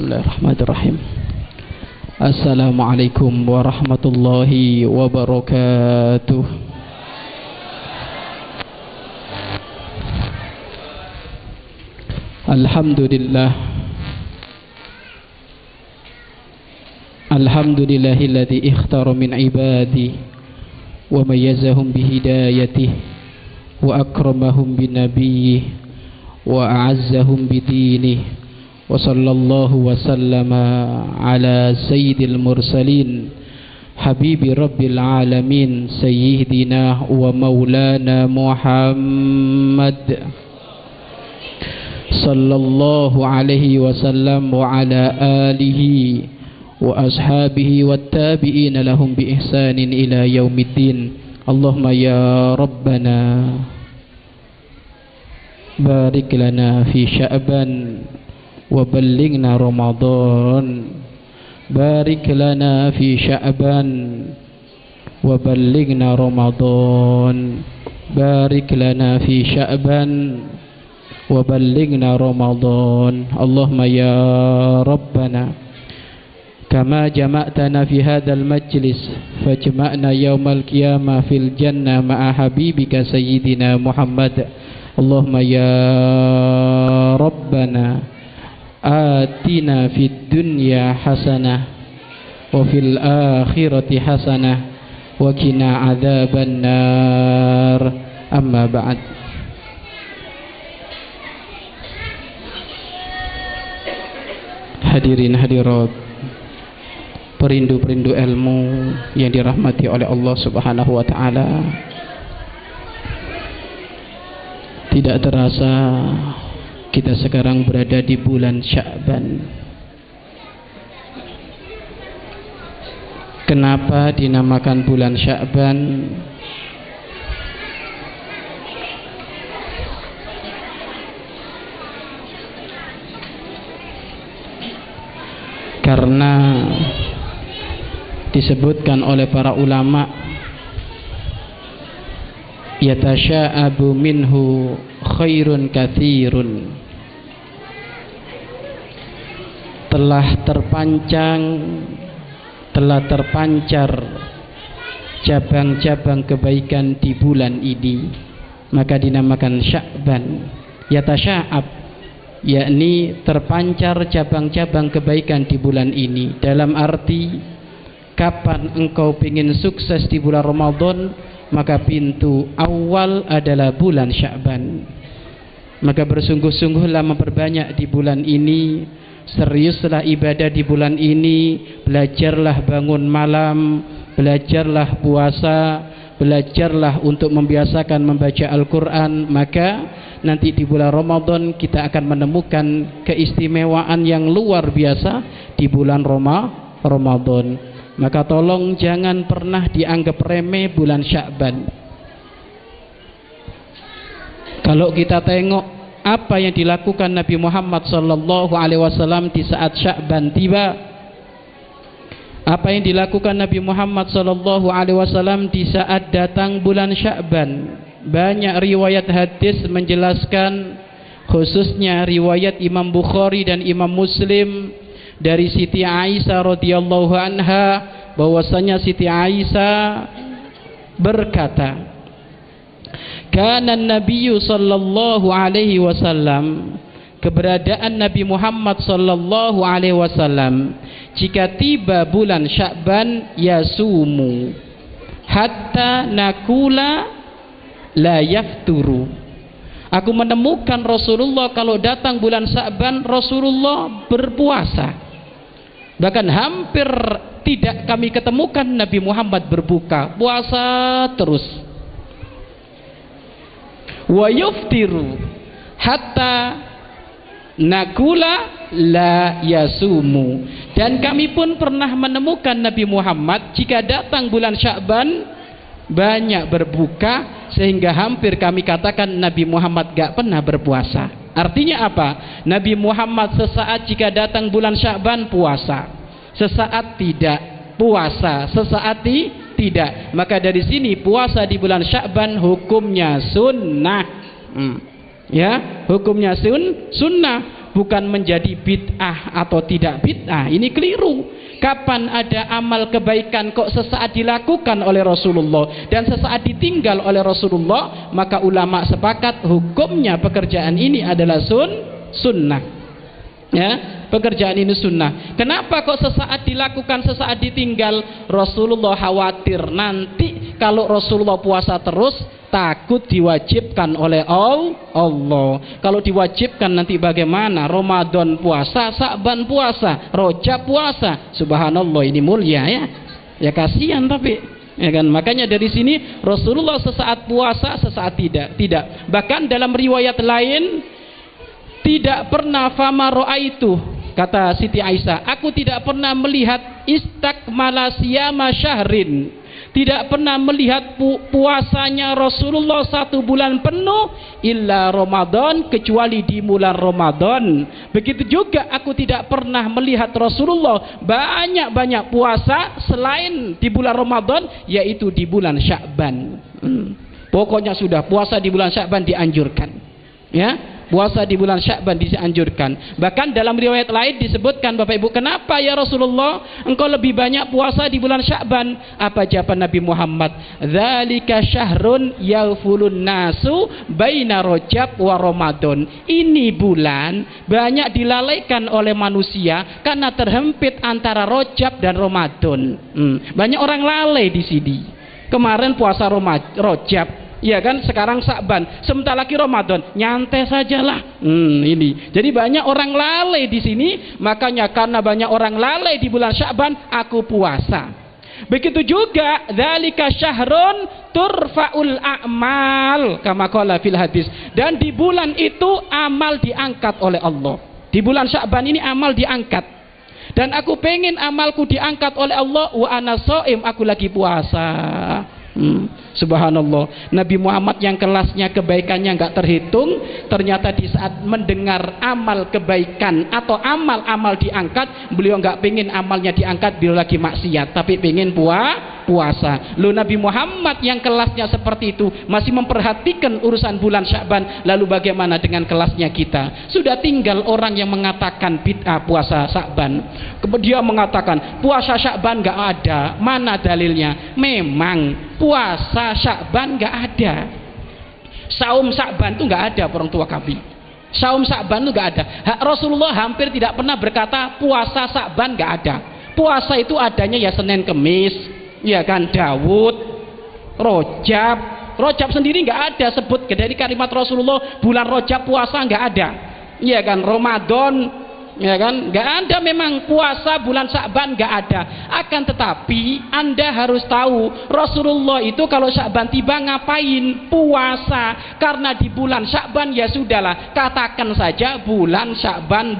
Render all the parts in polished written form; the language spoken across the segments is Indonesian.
Bismillahirrahmanirrahim. Assalamualaikum warahmatullahi wabarakatuh. Alhamdulillah. Alhamdulillahilladzi ikhtara min ibadi wa mayyazahum bihidayatihi wa akramahum binabiyyihi wa a'azzahum bidinihi. Wa sallallahu wa sallama ala sayyidil mursalin habibi rabbil alamin sayyidina wa maulana Muhammad sallallahu alaihi wasallam wa ala alihi wa ashabihi wat tabi'ina lahum bi ihsanin ila yaumiddin. Allahumma ya rabbana barik lana fi sya'ban wa ballighna Ramadan. Barik lana fi Sya'ban wa ballighna Ramadan. Barik lana fi Sya'ban wa ballighna Ramadan. Allahumma ya Rabbana kama jama'tana fi hadzal majlis fajma'na yaumal qiyamah fil jannah ma'a habibika sayyidina Muhammad. Allahumma ya Rabbana atina fid dunya hasanah wa fil akhirati hasanah wa qina adzaban nar. Amma ba'd. Hadirin hadirat, perindu-perindu ilmu yang dirahmati oleh Allah Subhanahu wa taala. Tidak terasa kita sekarang berada di bulan Sya'ban. Kenapa dinamakan bulan Sya'ban? Karena disebutkan oleh para ulama, yatasya'abu minhu khairun katsirun, telah terpancar cabang-cabang kebaikan di bulan ini, maka dinamakan Sya'ban. Yatasya'ab, yakni terpancar cabang-cabang kebaikan di bulan ini. Dalam arti, kapan engkau ingin sukses di bulan Ramadan, maka pintu awal adalah bulan Sya'ban. Maka bersungguh-sungguhlah memperbanyak di bulan ini, seriuslah ibadah di bulan ini, belajarlah bangun malam, belajarlah puasa, belajarlah untuk membiasakan membaca Al-Quran. Maka nanti di bulan Ramadan kita akan menemukan keistimewaan yang luar biasa di bulan Ramadan. Maka tolong jangan pernah dianggap remeh bulan Sya'ban. Kalau kita tengok apa yang dilakukan Nabi Muhammad sallallahu alaihi wasallam di saat Sya'ban tiba, apa yang dilakukan Nabi Muhammad sallallahu alaihi wasallam di saat datang bulan Sya'ban, banyak riwayat hadis menjelaskan, khususnya riwayat Imam Bukhari dan Imam Muslim dari Siti Aisyah radhiyallahu anha, bahwasanya Siti Aisyah berkata, kana Nabiyyu sallallahu alaihi wasallam, keberadaan Nabi Muhammad sallallahu alaihi wasallam jika tiba bulan Sya'ban yasumu hatta nakula la yafturu. Aku menemukan Rasulullah kalau datang bulan Sya'ban, Rasulullah berpuasa. Bahkan hampir tidak kami ketemukan Nabi Muhammad berbuka, puasa terus. Wa yuftiru hatta nakula la yasumu. Dan kami pun pernah menemukan Nabi Muhammad jika datang bulan Sya'ban banyak berbuka, sehingga hampir kami katakan Nabi Muhammad gak pernah berpuasa. Artinya apa? Nabi Muhammad sesaat jika datang bulan Sya'ban puasa, sesaat tidak puasa, sesaat tidak. Maka dari sini puasa di bulan Sya'ban hukumnya sunnah. Ya, hukumnya sunnah. bukan menjadi bid'ah atau tidak bid'ah. Ini keliru. Kapan ada amal kebaikan kok sesaat dilakukan oleh Rasulullah dan sesaat ditinggal oleh Rasulullah, maka ulama sepakat hukumnya pekerjaan ini adalah sunnah. Ya, pekerjaan ini sunnah. Kenapa kok sesaat dilakukan, sesaat ditinggal? Rasulullah khawatir nanti kalau Rasulullah puasa terus takut diwajibkan oleh Allah. Kalau diwajibkan nanti bagaimana? Ramadan puasa, Sa'ban puasa, Rajab puasa. Subhanallah, ini mulia ya. Ya kasihan tapi ya kan, makanya dari sini Rasulullah sesaat puasa, sesaat tidak. Bahkan dalam riwayat lain tidak pernah fama ra'aitu, kata Siti Aisyah, aku tidak pernah melihat istakmala siyama syahrin, tidak pernah melihat puasanya Rasulullah 1 bulan penuh illa Ramadan, kecuali di bulan Ramadan. Begitu juga aku tidak pernah melihat Rasulullah banyak-banyak puasa selain di bulan Ramadan, yaitu di bulan Sya'ban. Pokoknya sudah puasa di bulan Sya'ban dianjurkan. Ya, puasa di bulan Sya'ban dianjurkan. Bahkan dalam riwayat lain disebutkan, Bapak Ibu, kenapa ya Rasulullah engkau lebih banyak puasa di bulan Sya'ban? Apa jawaban Nabi Muhammad? Dzalika syahrun yaghfulun nasu baina Rajab wa Ramadan. Ini bulan banyak dilalaikan oleh manusia karena terhempit antara Rajab dan Ramadan. Banyak orang lalai di sini. Kemarin puasa Rajab, ya kan, sekarang Sa'ban, sebentar lagi Ramadan, nyantai sajalah. Ini. Jadi banyak orang lalai di sini, makanya karena banyak orang lalai di bulan Sya'ban, aku puasa. Begitu juga dzalika syahrun turfa'ul a'mal kama qala fil hadis. Dan di bulan itu amal diangkat oleh Allah. Di bulan Sya'ban ini amal diangkat. Dan aku pengen amalku diangkat oleh Allah, wa ana shaim, aku lagi puasa. Subhanallah, Nabi Muhammad yang kelasnya kebaikannya nggak terhitung, ternyata di saat mendengar amal kebaikan atau amal-amal diangkat, beliau nggak pengen amalnya diangkat, beliau lagi maksiat, tapi pengen puasa. Lalu Nabi Muhammad yang kelasnya seperti itu masih memperhatikan urusan bulan Sya'ban, lalu bagaimana dengan kelasnya kita? Sudah tinggal orang yang mengatakan bid'ah puasa Sya'ban, kemudian mengatakan puasa Sya'ban nggak ada. Mana dalilnya? Memang puasa Sya'ban nggak ada. Saum Sya'ban itu nggak ada, orang tua kami. Saum Sya'ban itu nggak ada. Rasulullah hampir tidak pernah berkata puasa Sya'ban nggak ada. Puasa itu adanya ya Senin Kemis, ya kan, Daud, Rajab sendiri nggak ada sebut dari kalimat Rasulullah bulan Rajab puasa nggak ada, ya kan, Ramadan, ya kan, nggak ada. Memang puasa bulan Sya'ban nggak ada. Akan tetapi Anda harus tahu Rasulullah itu kalau Sya'ban tiba ngapain? Puasa. Karena di bulan Sya'ban ya sudahlah, katakan saja bulan Sya'ban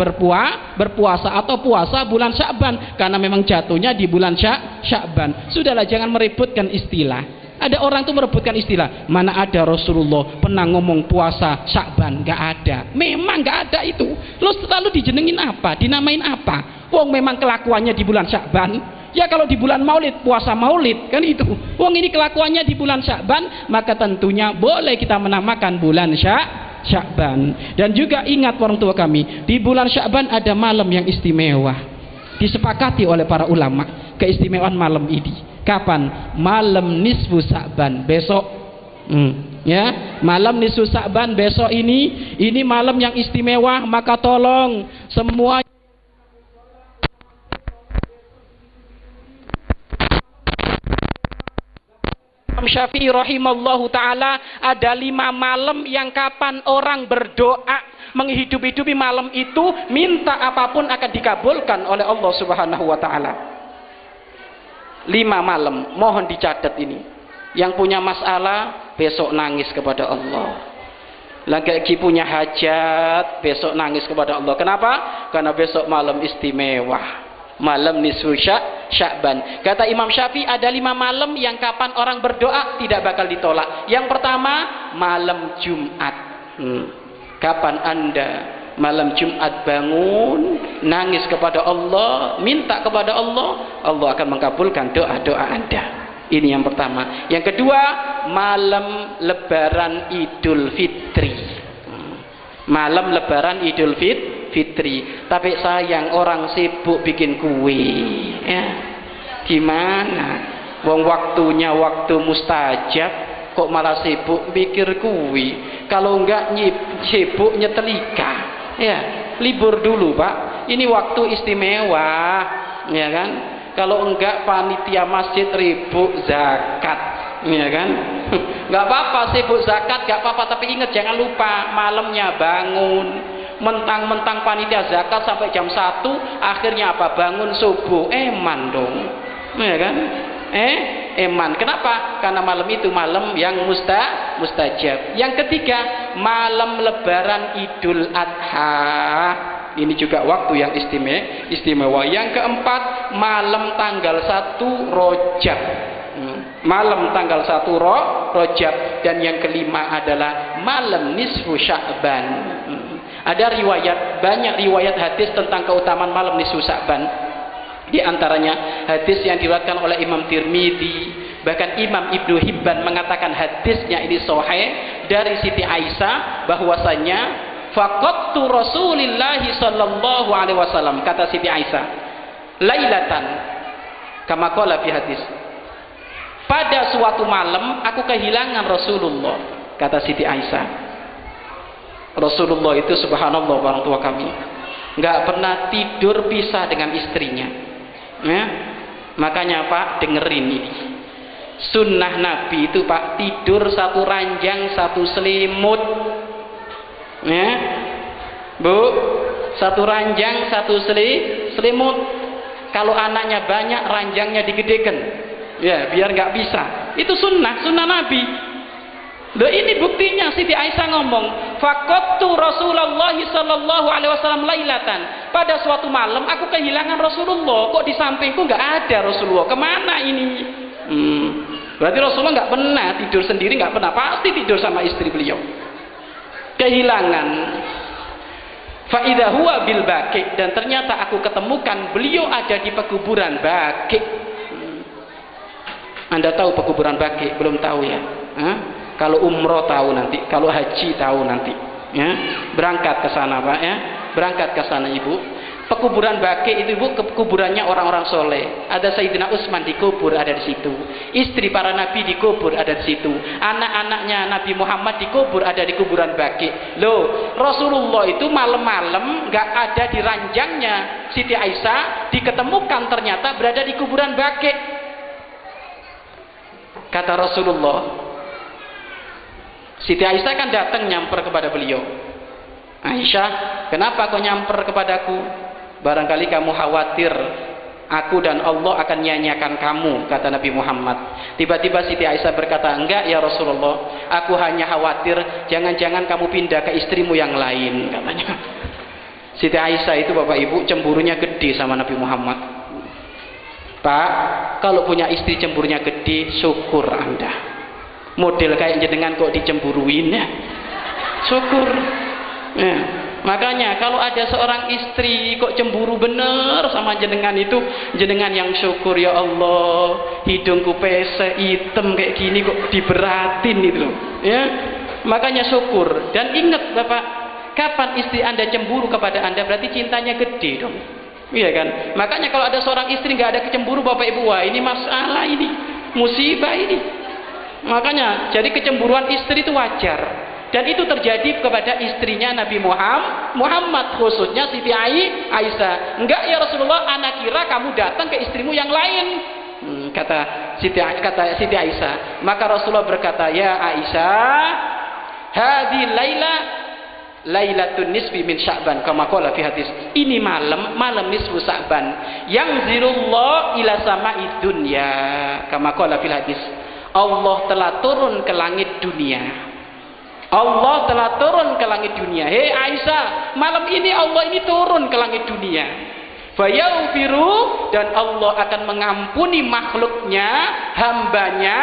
berpuasa atau puasa bulan Sya'ban, karena memang jatuhnya di bulan Sya'ban. Sudahlah, jangan meributkan istilah. Ada orang tuh merebutkan istilah, mana ada Rasulullah pernah ngomong puasa Sya'ban? Nggak ada. Memang nggak ada itu. Lalu dijenengin apa? Dinamain apa? Wong memang kelakuannya di bulan Sya'ban. Ya kalau di bulan Maulid, puasa Maulid kan itu. Wong ini kelakuannya di bulan Sya'ban, maka tentunya boleh kita menamakan bulan Sya'ban. Dan juga ingat orang tua kami, di bulan Sya'ban ada malam yang istimewa. Disepakati oleh para ulama keistimewaan malam ini. Kapan? Malam nisfu Sa'ban, besok. Ya, malam nisfu Sa'ban besok ini malam yang istimewa, maka tolong semua Imam Syafi'i rahimallahu taala, ada 5 malam yang kapan orang berdoa menghidup-hidupi malam itu, minta apapun akan dikabulkan oleh Allah Subhanahu wa taala. 5 malam, mohon dicatat ini. Yang punya masalah besok nangis kepada Allah. Lagi punya hajat besok nangis kepada Allah. Kenapa? Karena besok malam istimewa, malam nisfu Sya'ban. Kata Imam Syafi'i ada 5 malam yang kapan orang berdoa tidak bakal ditolak. Yang pertama malam Jumat. Kapan Anda malam Jumat bangun nangis kepada Allah, minta kepada Allah, Allah akan mengabulkan doa-doa Anda. Ini yang pertama. Yang kedua, malam Lebaran Idul Fitri. Malam Lebaran Idul Fitri. Tapi sayang orang sibuk bikin kue, ya. Gimana? Wong waktunya waktu mustajab, kok malah sibuk pikir kue. Kalau enggak sibuk nyetelika, ya. Libur dulu Pak. Ini waktu istimewa, ya kan? Kalau enggak panitia masjid ribut zakat, ya kan? Enggak apa-apa sibuk zakat, enggak apa-apa, tapi ingat jangan lupa malamnya bangun. Mentang-mentang panitia zakat sampai jam 1, akhirnya apa? Bangun subuh, eman dong, ya kan? Eman. Kenapa? Karena malam itu malam yang mustajab. Yang ketiga, malam lebaran Idul Adha. Ini juga waktu yang istimewa. Yang keempat, malam tanggal 1 Rajab. Malam tanggal 1 Rajab. Dan yang kelima adalah malam nisfu Sya'ban. Ada banyak riwayat hadis tentang keutamaan malam nisfu Sya'ban. Di antaranya hadis yang diriwayatkan oleh Imam Tirmidzi, bahkan Imam Ibnu Hibban mengatakan hadisnya ini sahih dari Siti Aisyah bahwasanya faqattu Rasulillah sallallahu alaihi wasallam, kata Siti Aisyah, lailatan kama qala fi hadis, pada suatu malam aku kehilangan Rasulullah, kata Siti Aisyah. Rasulullah itu subhanallah orang tua kami nggak pernah tidur pisah dengan istrinya. Ya, makanya Pak dengerin ini sunnah Nabi itu Pak, tidur satu ranjang satu selimut, ya Bu, satu ranjang satu selimut. Kalau anaknya banyak ranjangnya digedekan, ya biar nggak bisa. Itu sunnah Nabi. Loh ini buktinya Siti Aisyah ngomong, faqattu Rasulullah sallallahu alaihi wasallam lailatan. Pada suatu malam aku kehilangan Rasulullah. Kok di sampingku nggak ada Rasulullah? Kemana ini? Berarti Rasulullah nggak pernah tidur sendiri, nggak pernah, pasti tidur sama istri beliau. Kehilangan. Fa idza huwa bil Baqi, dan ternyata aku ketemukan beliau ada di pekuburan Baqi. Anda tahu pekuburan Baqi? Belum tahu ya? Kalau umroh tahu nanti, kalau haji tahu nanti, ya. Berangkat ke sana Pak, ya. Berangkat ke sana Ibu. Pekuburan Baqi itu Ibu, kuburannya orang-orang soleh. Ada Sayyidina Utsman dikubur ada di situ. Istri para nabi dikubur ada di situ. Anak-anaknya Nabi Muhammad dikubur ada di kuburan Baqi. Loh, Rasulullah itu malam-malam nggak ada di ranjangnya Siti Aisyah, diketemukan ternyata berada di kuburan Baqi. Kata Rasulullah, Siti Aisyah kan datang nyamper kepada beliau. Aisyah, kenapa kau nyamper kepadaku? Barangkali kamu khawatir aku dan Allah akan nyanyiakan kamu, kata Nabi Muhammad. Tiba-tiba Siti Aisyah berkata, enggak ya Rasulullah, aku hanya khawatir jangan-jangan kamu pindah ke istrimu yang lain, katanya. Siti Aisyah itu Bapak Ibu cemburunya gede sama Nabi Muhammad. Pak, kalau punya istri cemburunya gede, syukur Anda. Model kayak jenengan kok dicemburuin, ya syukur, ya. Makanya kalau ada seorang istri kok cemburu bener sama jenengan, itu jenengan yang syukur, ya Allah, hidungku pesek hitam kayak gini kok diberatin itu loh, ya. Makanya syukur. Dan ingat Bapak, kapan istri Anda cemburu kepada Anda berarti cintanya gede dong, iya kan. Makanya kalau ada seorang istri nggak ada kecemburu Bapak Ibu, wah ini masalah, ini musibah ini. Makanya jadi kecemburuan istri itu wajar, dan itu terjadi kepada istrinya Nabi Muhammad, khususnya Siti Aisyah. Enggak ya Rasulullah, anak kira kamu datang ke istrimu yang lain, kata Siti Aisyah. Maka Rasulullah berkata, ya Aisyah, hadhi lailatun nisfi min Sya'ban, kama qala fi hadis. Ini malam nisfu Sya'ban, yang zirullah ila sama'i dunya, kama qala fil hadis. Allah telah turun ke langit dunia. Allah telah turun ke langit dunia. Hei Aisyah, malam ini Allah ini turun ke langit dunia. Fayaghfiru, dan Allah akan mengampuni makhluknya, hambanya,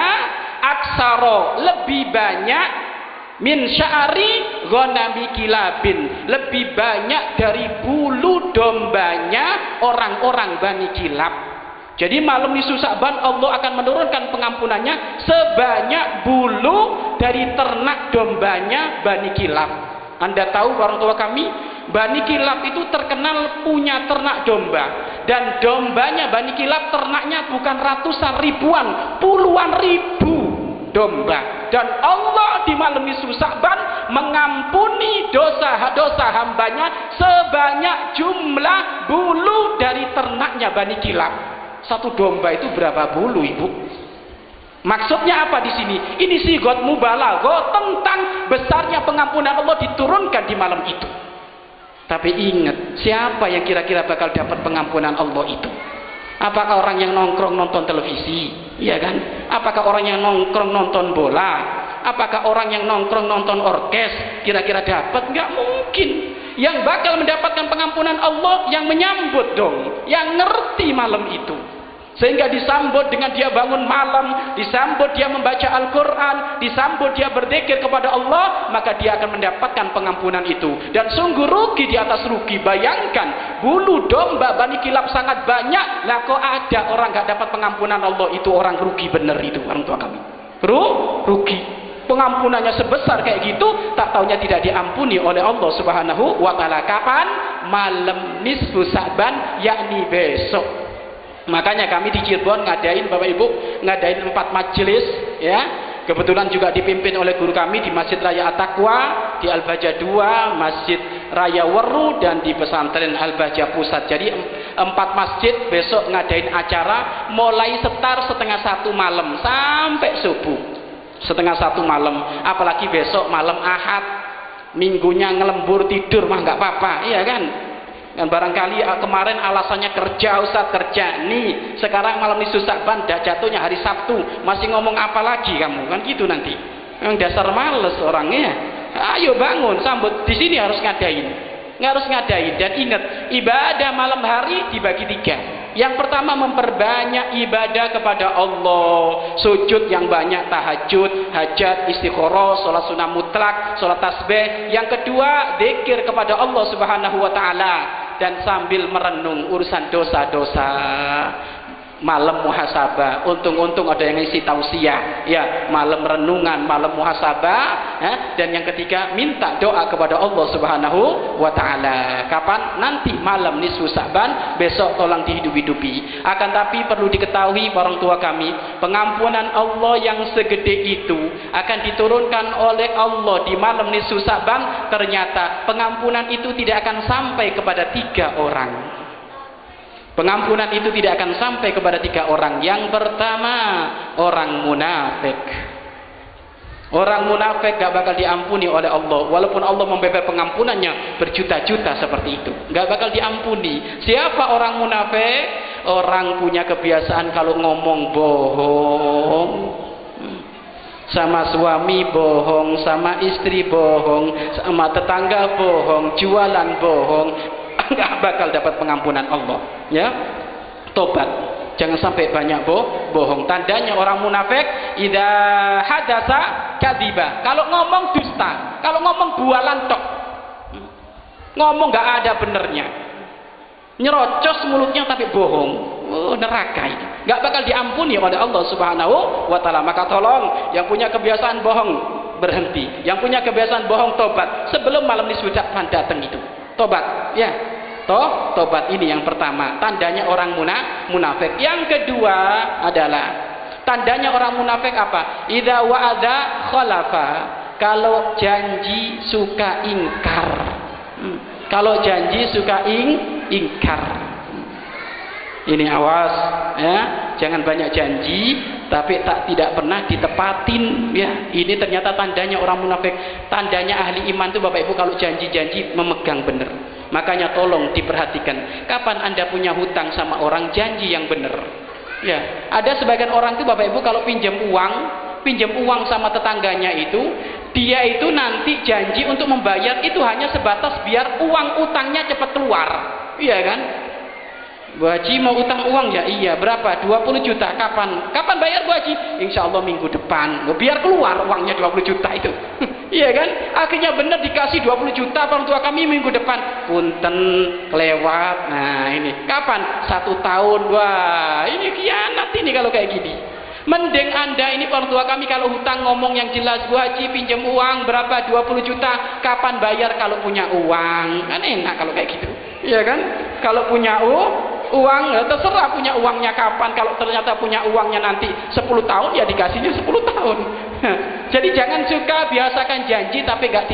aksaro, lebih banyak, min sya'ri ghanami kilabin, lebih banyak dari bulu dombanya orang-orang Bani Kilab. Jadi malam nisfu Sya'ban Allah akan menurunkan pengampunannya sebanyak bulu dari ternak dombanya Bani Kilab. Anda tahu orang tua kami, Bani Kilab itu terkenal punya ternak domba, dan dombanya Bani Kilab ternaknya bukan ratusan ribuan, puluhan ribu domba. Dan Allah di malam nisfu Sa'ban mengampuni dosa-dosa hambanya sebanyak jumlah bulu dari ternaknya Bani Kilab. Satu domba itu berapa bulu, Ibu? Maksudnya apa di sini? Ini sigot mubalaghah tentang besarnya pengampunan Allah diturunkan di malam itu. Tapi ingat, siapa yang kira-kira bakal dapat pengampunan Allah itu? Apakah orang yang nongkrong nonton televisi? Iya kan? Apakah orang yang nongkrong nonton bola? Apakah orang yang nongkrong nonton orkes kira-kira dapat? Nggak mungkin. Yang bakal mendapatkan pengampunan Allah yang menyambut dong, yang ngerti malam itu. Sehingga disambut dengan dia bangun malam, disambut dia membaca Al-Quran, disambut dia berzikir kepada Allah, maka dia akan mendapatkan pengampunan itu. Dan sungguh rugi di atas rugi. Bayangkan, bulu domba Bani Kilab sangat banyak, lah kok ada orang gak dapat pengampunan Allah, itu orang rugi bener itu orang tua kami. Rugi. Pengampunannya sebesar kayak gitu, tak taunya tidak diampuni oleh Allah Subhanahu wa Ta'ala. Kapan? Malam nisfu Sa'ban, yakni besok. Makanya kami di Cirebon ngadain, Bapak Ibu, ngadain 4 majelis, ya. Kebetulan juga dipimpin oleh guru kami di Masjid Raya At-Taqwa, di Al-Baja 2, Masjid Raya Weru, dan di Pesantren Al-Baja Pusat. Jadi 4 masjid besok ngadain acara mulai setar 1:30 malam sampai subuh 1:30 malam. Apalagi besok malam Ahad, minggunya ngelembur tidur mah nggak apa-apa, iya kan? Dan barangkali kemarin alasannya kerja, Ustaz, kerja. Nih, sekarang malam nisfu Sa'ban, jatuhnya hari Sabtu, masih ngomong apa lagi kamu? Kan gitu nanti. Yang dasar males orangnya. Ayo bangun, sambut. Di sini harus ngadain. Harus ngadain. Dan ingat, ibadah malam hari dibagi 3. Yang pertama, memperbanyak ibadah kepada Allah. Sujud yang banyak, tahajud, hajat, istikharah, sholat sunnah mutlak, sholat tasbih. Yang kedua, zikir kepada Allah Subhanahu wa Ta'ala. Dan sambil merenung urusan dosa-dosa. Malam muhasabah, untung-untung ada yang ngisi tausiah, ya, malam renungan, malam muhasabah, ya. Dan yang ketiga, minta doa kepada Allah Subhanahu wa Ta'ala. Kapan? Nanti malam nisfu Sa'ban, besok tolong dihidup-hidupi. Akan tapi perlu diketahui orang tua kami, pengampunan Allah yang segede itu akan diturunkan oleh Allah di malam nisfu Sa'ban. Ternyata pengampunan itu tidak akan sampai kepada 3 orang. Pengampunan itu tidak akan sampai kepada 3 orang. Yang pertama, orang munafik. Orang munafik gak bakal diampuni oleh Allah. Walaupun Allah memberikan pengampunannya berjuta-juta seperti itu, gak bakal diampuni. Siapa orang munafik? Orang punya kebiasaan kalau ngomong bohong, sama suami bohong, sama istri bohong, sama tetangga bohong, jualan bohong, nggak bakal dapat pengampunan Allah, ya. Tobat, jangan sampai banyak bohong. Tandanya orang munafik, idza hadatsa kadziba. Kalau ngomong dusta, kalau ngomong bualan tok, ngomong nggak ada benernya, nyerocos mulutnya tapi bohong. Neraka itu nggak bakal diampuni oleh Allah Subhanahu wa Ta'ala. Maka tolong yang punya kebiasaan bohong berhenti, yang punya kebiasaan bohong tobat sebelum malam nisfu Sa'ban datang itu. Tobat, ya. Tobat ini yang pertama, tandanya orang munafik. Yang kedua adalah tandanya orang munafik apa? Idza wa'ada khalafa. Kalau janji suka ingkar. Kalau janji suka ingkar. Ini awas, ya. Jangan banyak janji tapi tidak pernah ditepatin, ya. Ini ternyata tandanya orang munafik. Tandanya ahli iman itu Bapak Ibu kalau janji-janji memegang benar. Makanya tolong diperhatikan, kapan Anda punya hutang sama orang, janji yang benar, ya. Ada sebagian orang itu Bapak Ibu kalau pinjam uang sama tetangganya itu, dia itu nanti janji untuk membayar itu hanya sebatas biar uang utangnya cepat keluar, iya kan? Bu Haji mau utang uang ya? Iya, berapa? 20 juta. Kapan bayar Bu Haji? Insya Allah minggu depan. Biar keluar uangnya 20 juta itu. Iya kan? Akhirnya benar dikasih 20 juta orang tua kami minggu depan. Punten, kelewat. Nah ini. Kapan? 1 tahun. Wah, ini khianat ini kalau kayak gini. Mending Anda ini orang tua kami kalau hutang ngomong yang jelas, Bu Haji pinjam uang berapa, 20 juta, kapan bayar kalau punya uang. Kan enak kalau kayak gitu. Iya kan? Kalau punya uang, terserah punya uangnya kapan. Kalau ternyata punya uangnya nanti 10 tahun, ya dikasihnya 10 tahun. Jadi jangan suka biasakan janji tapi gak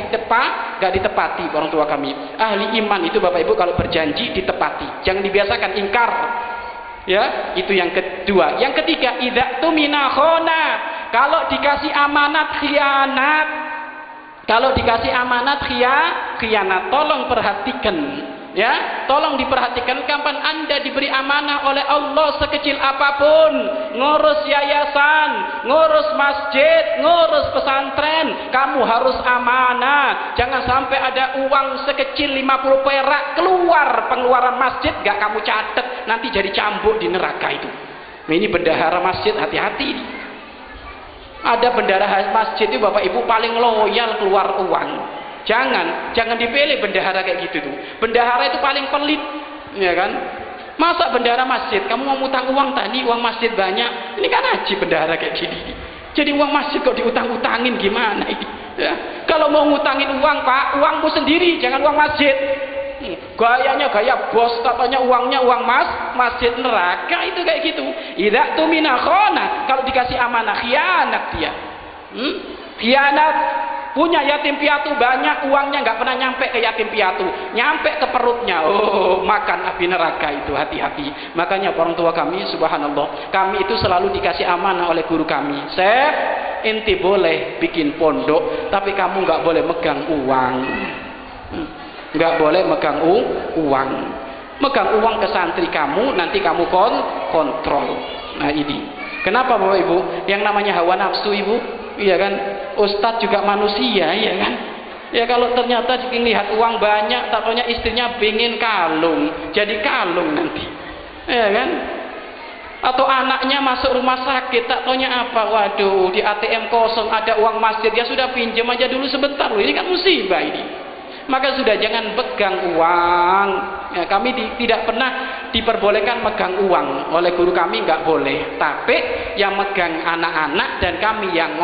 ditepati orang tua kami. Ahli iman itu Bapak Ibu kalau berjanji ditepati. Jangan dibiasakan ingkar. Ya, itu yang kedua. Yang ketiga, idza tumina khona. Kalau dikasih amanat khianat. Kalau dikasih amanat khianat. Tolong perhatikan. Ya, tolong diperhatikan kapan Anda diberi amanah oleh Allah sekecil apapun, ngurus yayasan, ngurus masjid, ngurus pesantren, kamu harus amanah. Jangan sampai ada uang sekecil 50 perak keluar pengeluaran masjid gak kamu catat, nanti jadi cambuk di neraka itu. Nah, ini bendahara masjid, hati-hati. Ada bendahara masjid itu Bapak Ibu paling loyal keluar uang. Jangan dipilih bendahara kayak gitu tuh. Bendahara itu paling pelit, ya kan? Masa bendahara masjid, kamu mau utang uang tadi, uang masjid banyak. Ini kan haji bendahara kayak gini. Jadi uang masjid kok diutang-utangin gimana ini? Ya. Kalau mau ngutangin uang Pak, uangmu sendiri, jangan uang masjid. Gayanya gaya bos, katanya uangnya uang masjid, neraka itu kayak gitu. Idza tumina khana, kalau dikasih amanah khianat dia. Khianat. Punya yatim piatu banyak, uangnya nggak pernah nyampe ke yatim piatu, nyampe ke perutnya. Oh, makan api neraka itu, hati-hati. Makanya orang tua kami, subhanallah, kami itu selalu dikasih amanah oleh guru kami. Sep, inti boleh bikin pondok, tapi kamu nggak boleh megang uang. Nggak boleh megang uang. Megang uang ke santri kamu, nanti kamu kontrol. Nah ini. Kenapa Bapak Ibu? Yang namanya hawa nafsu Ibu, iya kan? Ustadz juga manusia, iya kan? Ya kalau ternyata lihat uang banyak, tak taunya istrinya pengen kalung, jadi kalung nanti, iya kan? Atau anaknya masuk rumah sakit, tak taunya apa? Waduh, di ATM kosong ada uang masjid, ya sudah pinjam aja dulu sebentar loh. Ini kan musibah ini. Maka sudah jangan pegang uang. Ya, kami tidak pernah diperbolehkan megang uang oleh guru kami, nggak boleh. Tapi yang megang anak-anak dan kami yang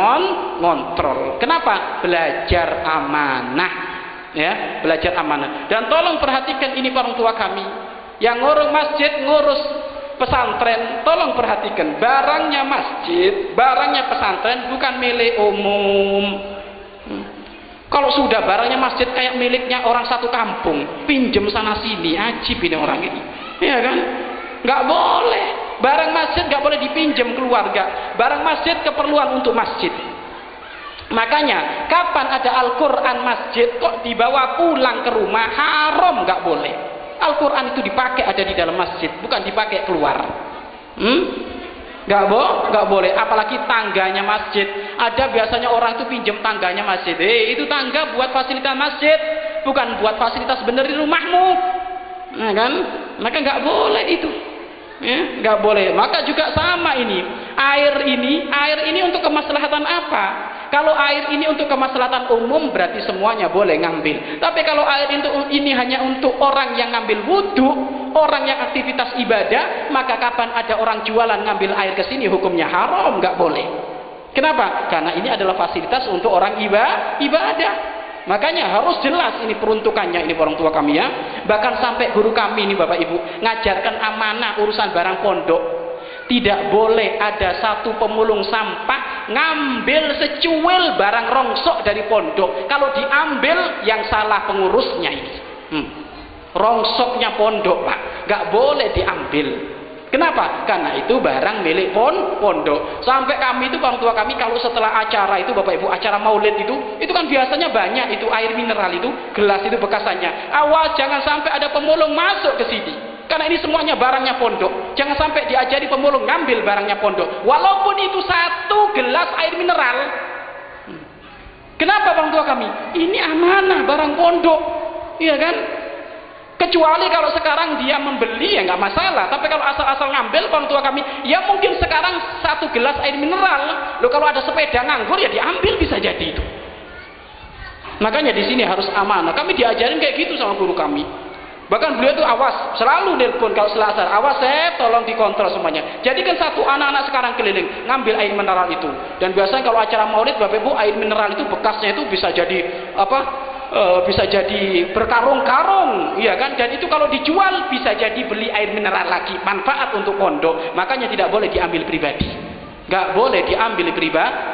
ngontrol. Kenapa? Belajar amanah. Ya, belajar amanah. Dan tolong perhatikan ini orang tua kami yang ngurus masjid, ngurus pesantren, tolong perhatikan barangnya masjid, barangnya pesantren bukan milik umum. Kalau sudah barangnya masjid kayak miliknya orang satu kampung, pinjem sana sini, ajib ini orang ini, ya kan? Nggak boleh. Barang masjid nggak boleh dipinjam keluarga. Barang masjid keperluan untuk masjid. Makanya kapan ada Al-Quran masjid kok dibawa pulang ke rumah, haram, nggak boleh. Al-Quran itu dipakai ada di dalam masjid, bukan dipakai keluar. Nggak boleh, apalagi tangganya masjid. Ada biasanya orang itu pinjam tangganya masjid. Itu tangga buat fasilitas masjid, bukan buat fasilitas bener di rumahmu. Nah kan, maka nggak boleh itu. Ya, nggak boleh. Maka juga sama ini. Air ini untuk kemaslahatan apa? Kalau air ini untuk kemaslahatan umum berarti semuanya boleh ngambil. Tapi kalau air ini hanya untuk orang yang ngambil wudhu, orang yang aktivitas ibadah, maka kapan ada orang jualan ngambil air ke sini hukumnya haram, nggak boleh. Kenapa? Karena ini adalah fasilitas untuk orang ibadah. Makanya harus jelas ini peruntukannya ini orang tua kami ya. Bahkan sampai guru kami ini Bapak Ibu ngajarkan amanah urusan barang pondok. Tidak boleh ada satu pemulung sampah ngambil secuil barang rongsok dari pondok. Kalau diambil yang salah pengurusnya ini. Rongsoknya pondok Pak, nggak boleh diambil. Kenapa? Karena itu barang milik pondok. Sampai kami itu orang tua kami kalau setelah acara itu Bapak Ibu, acara maulid itu kan biasanya banyak itu air mineral itu, gelas itu bekasannya. Awas jangan sampai ada pemulung masuk ke sini. Karena ini semuanya barangnya pondok. Jangan sampai diajari pemulung ngambil barangnya pondok. Walaupun itu satu gelas air mineral. Kenapa orang tua kami? Ini amanah barang pondok. Iya kan? Kecuali kalau sekarang dia membeli ya nggak masalah. Tapi kalau asal-asal ngambil orang tua kami, ya mungkin sekarang satu gelas air mineral. Loh kalau ada sepeda nganggur ya diambil bisa jadi itu. Makanya di sini harus amanah. Kami diajarin kayak gitu sama guru kami. Bahkan beliau itu awas, selalu nelpon kalau selasar, awas tolong dikontrol semuanya. Jadi kan satu anak-anak sekarang keliling ngambil air mineral itu. Dan biasanya kalau acara maulid Bapak Ibu, air mineral itu bekasnya itu bisa jadi bisa jadi berkarung-karung, iya kan? Dan itu kalau dijual bisa jadi beli air mineral lagi, manfaat untuk pondok. Makanya tidak boleh diambil pribadi. Nggak boleh diambil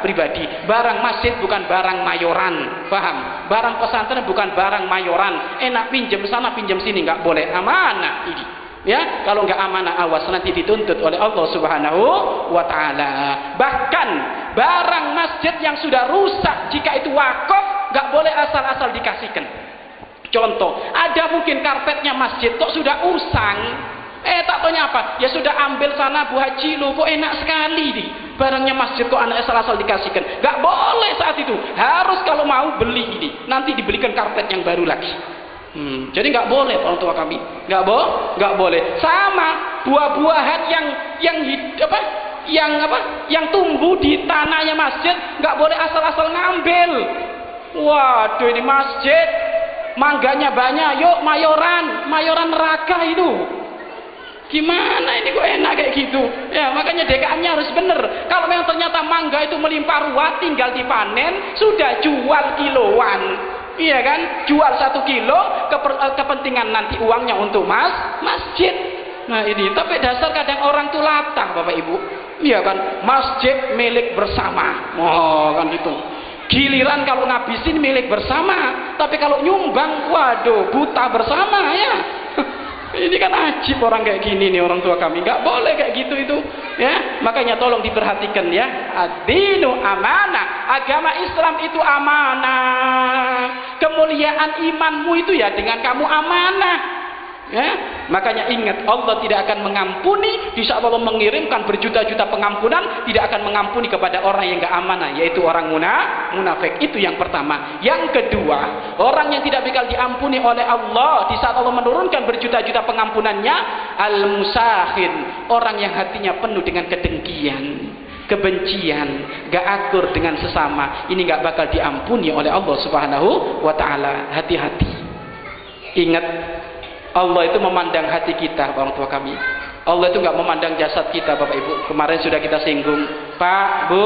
pribadi. Barang masjid bukan barang mayoran, paham? Barang pesantren bukan barang mayoran. Enak pinjam sana pinjam sini, nggak boleh. Amanah ini. Ya, kalau nggak amanah awas nanti dituntut oleh Allah Subhanahu wa taala. Bahkan barang masjid yang sudah rusak jika itu wakaf nggak boleh asal-asal dikasihkan. Contoh, ada mungkin karpetnya masjid kok sudah usang. Tak tanya apa? Ya sudah ambil sana Bu Haji lo, kok enak sekali nih. Barangnya masjid kok anak asal-asal dikasihkan. Gak boleh saat itu. Harus kalau mau beli ini. Nanti dibelikan karpet yang baru lagi. Jadi nggak boleh orang tua kami. Nggak boleh. Sama buah-buahan yang tumbuh di tanahnya masjid nggak boleh asal-asal ngambil. Waduh ini masjid. Mangganya banyak. Yuk mayoran neraka itu. Gimana ini kok enak kayak gitu ya, makanya DKM-nya harus bener. Kalau memang ternyata mangga itu melimpah ruah tinggal dipanen, sudah jual kiloan, iya kan, jual 1 kilo, kepentingan nanti uangnya untuk masjid. Nah ini, tapi dasar kadang orang tuh latah Bapak Ibu, iya kan, masjid milik bersama, kan gitu. Giliran kalau ngabisin milik bersama, tapi kalau nyumbang, waduh buta bersama ya. Ini kan ajib orang kayak gini nih orang tua kami, nggak boleh kayak gitu itu ya. Makanya tolong diperhatikan ya, ad-dinu amanah, agama Islam itu amanah, kemuliaan imanmu itu ya dengan kamu amanah ya. Makanya ingat, Allah tidak akan mengampuni. Di saat Allah mengirimkan berjuta-juta pengampunan, tidak akan mengampuni kepada orang yang gak amanah, yaitu orang munafik. Itu yang pertama. Yang kedua, orang yang tidak bakal diampuni oleh Allah di saat Allah menurunkan berjuta-juta pengampunannya, al-musahin, orang yang hatinya penuh dengan kedengkian, kebencian, gak akur dengan sesama. Ini gak bakal diampuni oleh Allah Subhanahu wa ta'ala. Hati-hati. Ingat, Allah itu memandang hati kita orang tua kami. Allah itu nggak memandang jasad kita Bapak Ibu. Kemarin sudah kita singgung, Pak, Bu,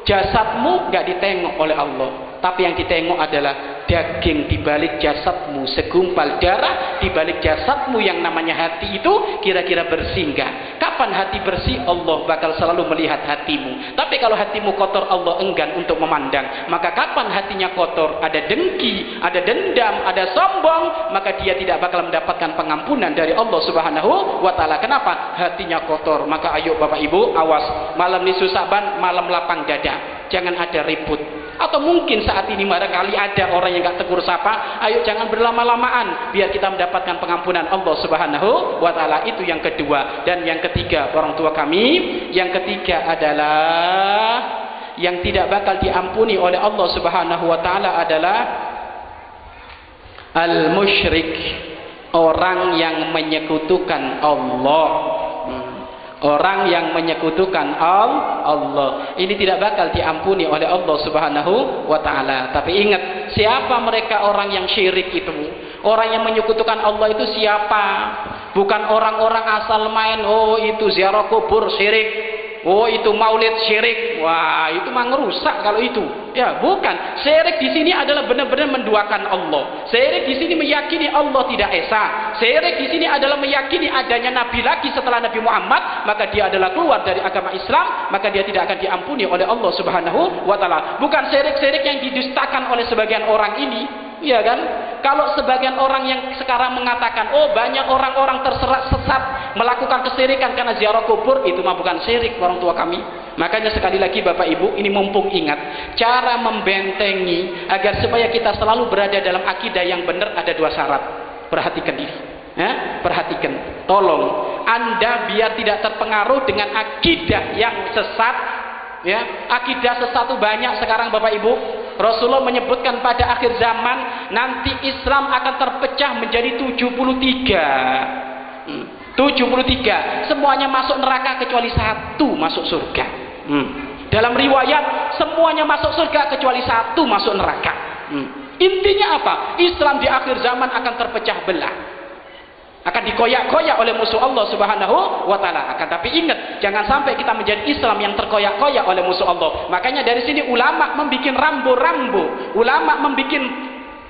jasadmu nggak ditengok oleh Allah, tapi yang ditengok adalah daging di balik jasadmu, segumpal darah di balik jasadmu yang namanya hati itu kira-kira bersih nggak? Kapan hati bersih? Allah bakal selalu melihat hatimu. Tapi kalau hatimu kotor, Allah enggan untuk memandang. Maka kapan hatinya kotor, ada dengki, ada dendam, ada sombong, maka dia tidak bakal mendapatkan pengampunan dari Allah Subhanahu wa ta'ala. Kenapa? Hatinya kotor. Maka ayo Bapak Ibu, awas, malam nisfu Sa'ban, malam lapang dada, jangan ada ribut. Atau mungkin saat ini barangkali ada orang yang gak tegur sapa, ayo jangan berlama-lamaan biar kita mendapatkan pengampunan Allah Subhanahu wa ta'ala. Itu yang kedua. Dan yang ketiga orang tua kami, yang ketiga adalah yang tidak bakal diampuni oleh Allah Subhanahu wa ta'ala adalah al-musyrik, orang yang menyekutukan Allah. Orang yang menyekutukan Allah, ini tidak bakal diampuni oleh Allah Subhanahu wa ta'ala. Tapi ingat, siapa mereka orang yang syirik itu? Orang yang menyekutukan Allah itu siapa? Bukan orang-orang asal main, oh itu ziarah kubur syirik, oh itu maulid syirik. Wah, itu mah ngerusak kalau itu. Ya, bukan. Syirik di sini adalah benar-benar menduakan Allah. Syirik di sini meyakini Allah tidak esa. Syirik di sini adalah meyakini adanya nabi lagi setelah Nabi Muhammad, maka dia adalah keluar dari agama Islam, maka dia tidak akan diampuni oleh Allah Subhanahu wa ta'ala. Bukan syirik-syirik yang didustakan oleh sebagian orang ini. Iya kan? Kalau sebagian orang yang sekarang mengatakan, oh banyak orang-orang terserat sesat melakukan kesyirikan karena ziarah kubur, itu mah bukan syirik orang tua kami. Makanya sekali lagi Bapak Ibu, ini mumpung ingat, cara membentengi agar supaya kita selalu berada dalam akidah yang benar ada 2 syarat. Perhatikan ini. Perhatikan. Tolong Anda biar tidak terpengaruh dengan akidah yang sesat. Ya, akidah sesat itu banyak sekarang Bapak Ibu. Rasulullah menyebutkan pada akhir zaman nanti Islam akan terpecah menjadi 73. Semuanya masuk neraka kecuali 1 masuk surga. Dalam riwayat semuanya masuk surga kecuali 1 masuk neraka. Intinya apa? Islam di akhir zaman akan terpecah belah. akan dikoyak-koyak oleh musuh Allah Subhanahu wa taala. Akan tapi ingat, jangan sampai kita menjadi Islam yang terkoyak-koyak oleh musuh Allah. Makanya dari sini ulama membuat rambu-rambu, ulama membuat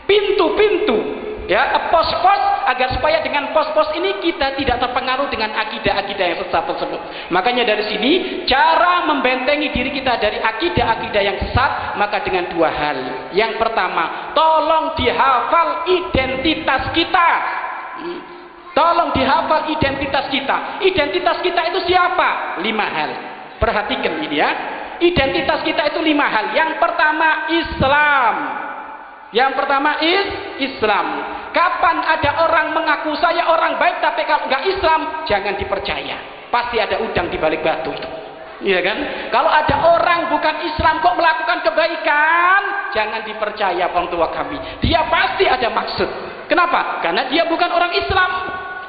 pintu-pintu, ya, pos-pos, agar supaya dengan pos-pos ini kita tidak terpengaruh dengan akidah-akidah yang sesat tersebut. Makanya dari sini cara membentengi diri kita dari akidah-akidah yang sesat, maka dengan dua hal. Yang pertama, tolong dihafal identitas kita. Tolong dihafal identitas kita. Identitas kita itu siapa? 5 hal. Perhatikan ini ya. Identitas kita itu 5 hal. Yang pertama Islam. Yang pertama Islam. Kapan ada orang mengaku saya orang baik tapi kalau nggak Islam, jangan dipercaya. Pasti ada udang di balik batu itu. Iya kan? Kalau ada orang bukan Islam kok melakukan kebaikan, jangan dipercaya orang tua kami. Dia pasti ada maksud. Kenapa? Karena dia bukan orang Islam.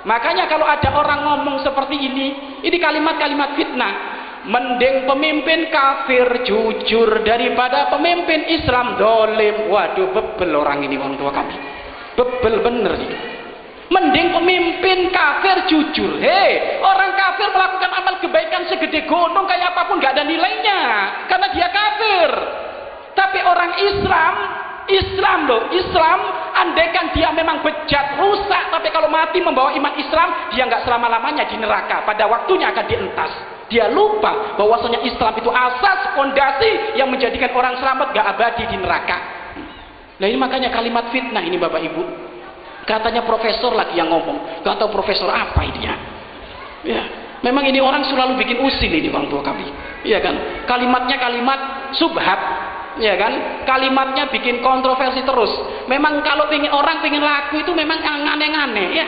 Makanya kalau ada orang ngomong seperti ini kalimat-kalimat fitnah. Mending pemimpin kafir jujur daripada pemimpin Islam dolim. Waduh, bebel orang ini orang tua kami. Bebel bener ini. Mending pemimpin kafir jujur. Hei, orang kafir melakukan amal kebaikan segede gunung kayak apapun gak ada nilainya, karena dia kafir. Tapi orang Islam loh, Islam, andaikan dia memang bejat, rusak, tapi kalau mati membawa iman Islam, dia nggak selama-lamanya di neraka, pada waktunya akan dientas. Dia lupa bahwasanya Islam itu asas, fondasi yang menjadikan orang selamat nggak abadi di neraka. Nah ini makanya kalimat fitnah ini Bapak Ibu. Katanya profesor lagi yang ngomong, nggak tahu profesor apa ini ya. Ya, memang ini orang selalu bikin usil ini orang tua kami. Iya kan? Kalimatnya kalimat subhat. Ya kan, kalimatnya bikin kontroversi terus. Memang kalau orang pengen laku itu memang aneh-aneh ya.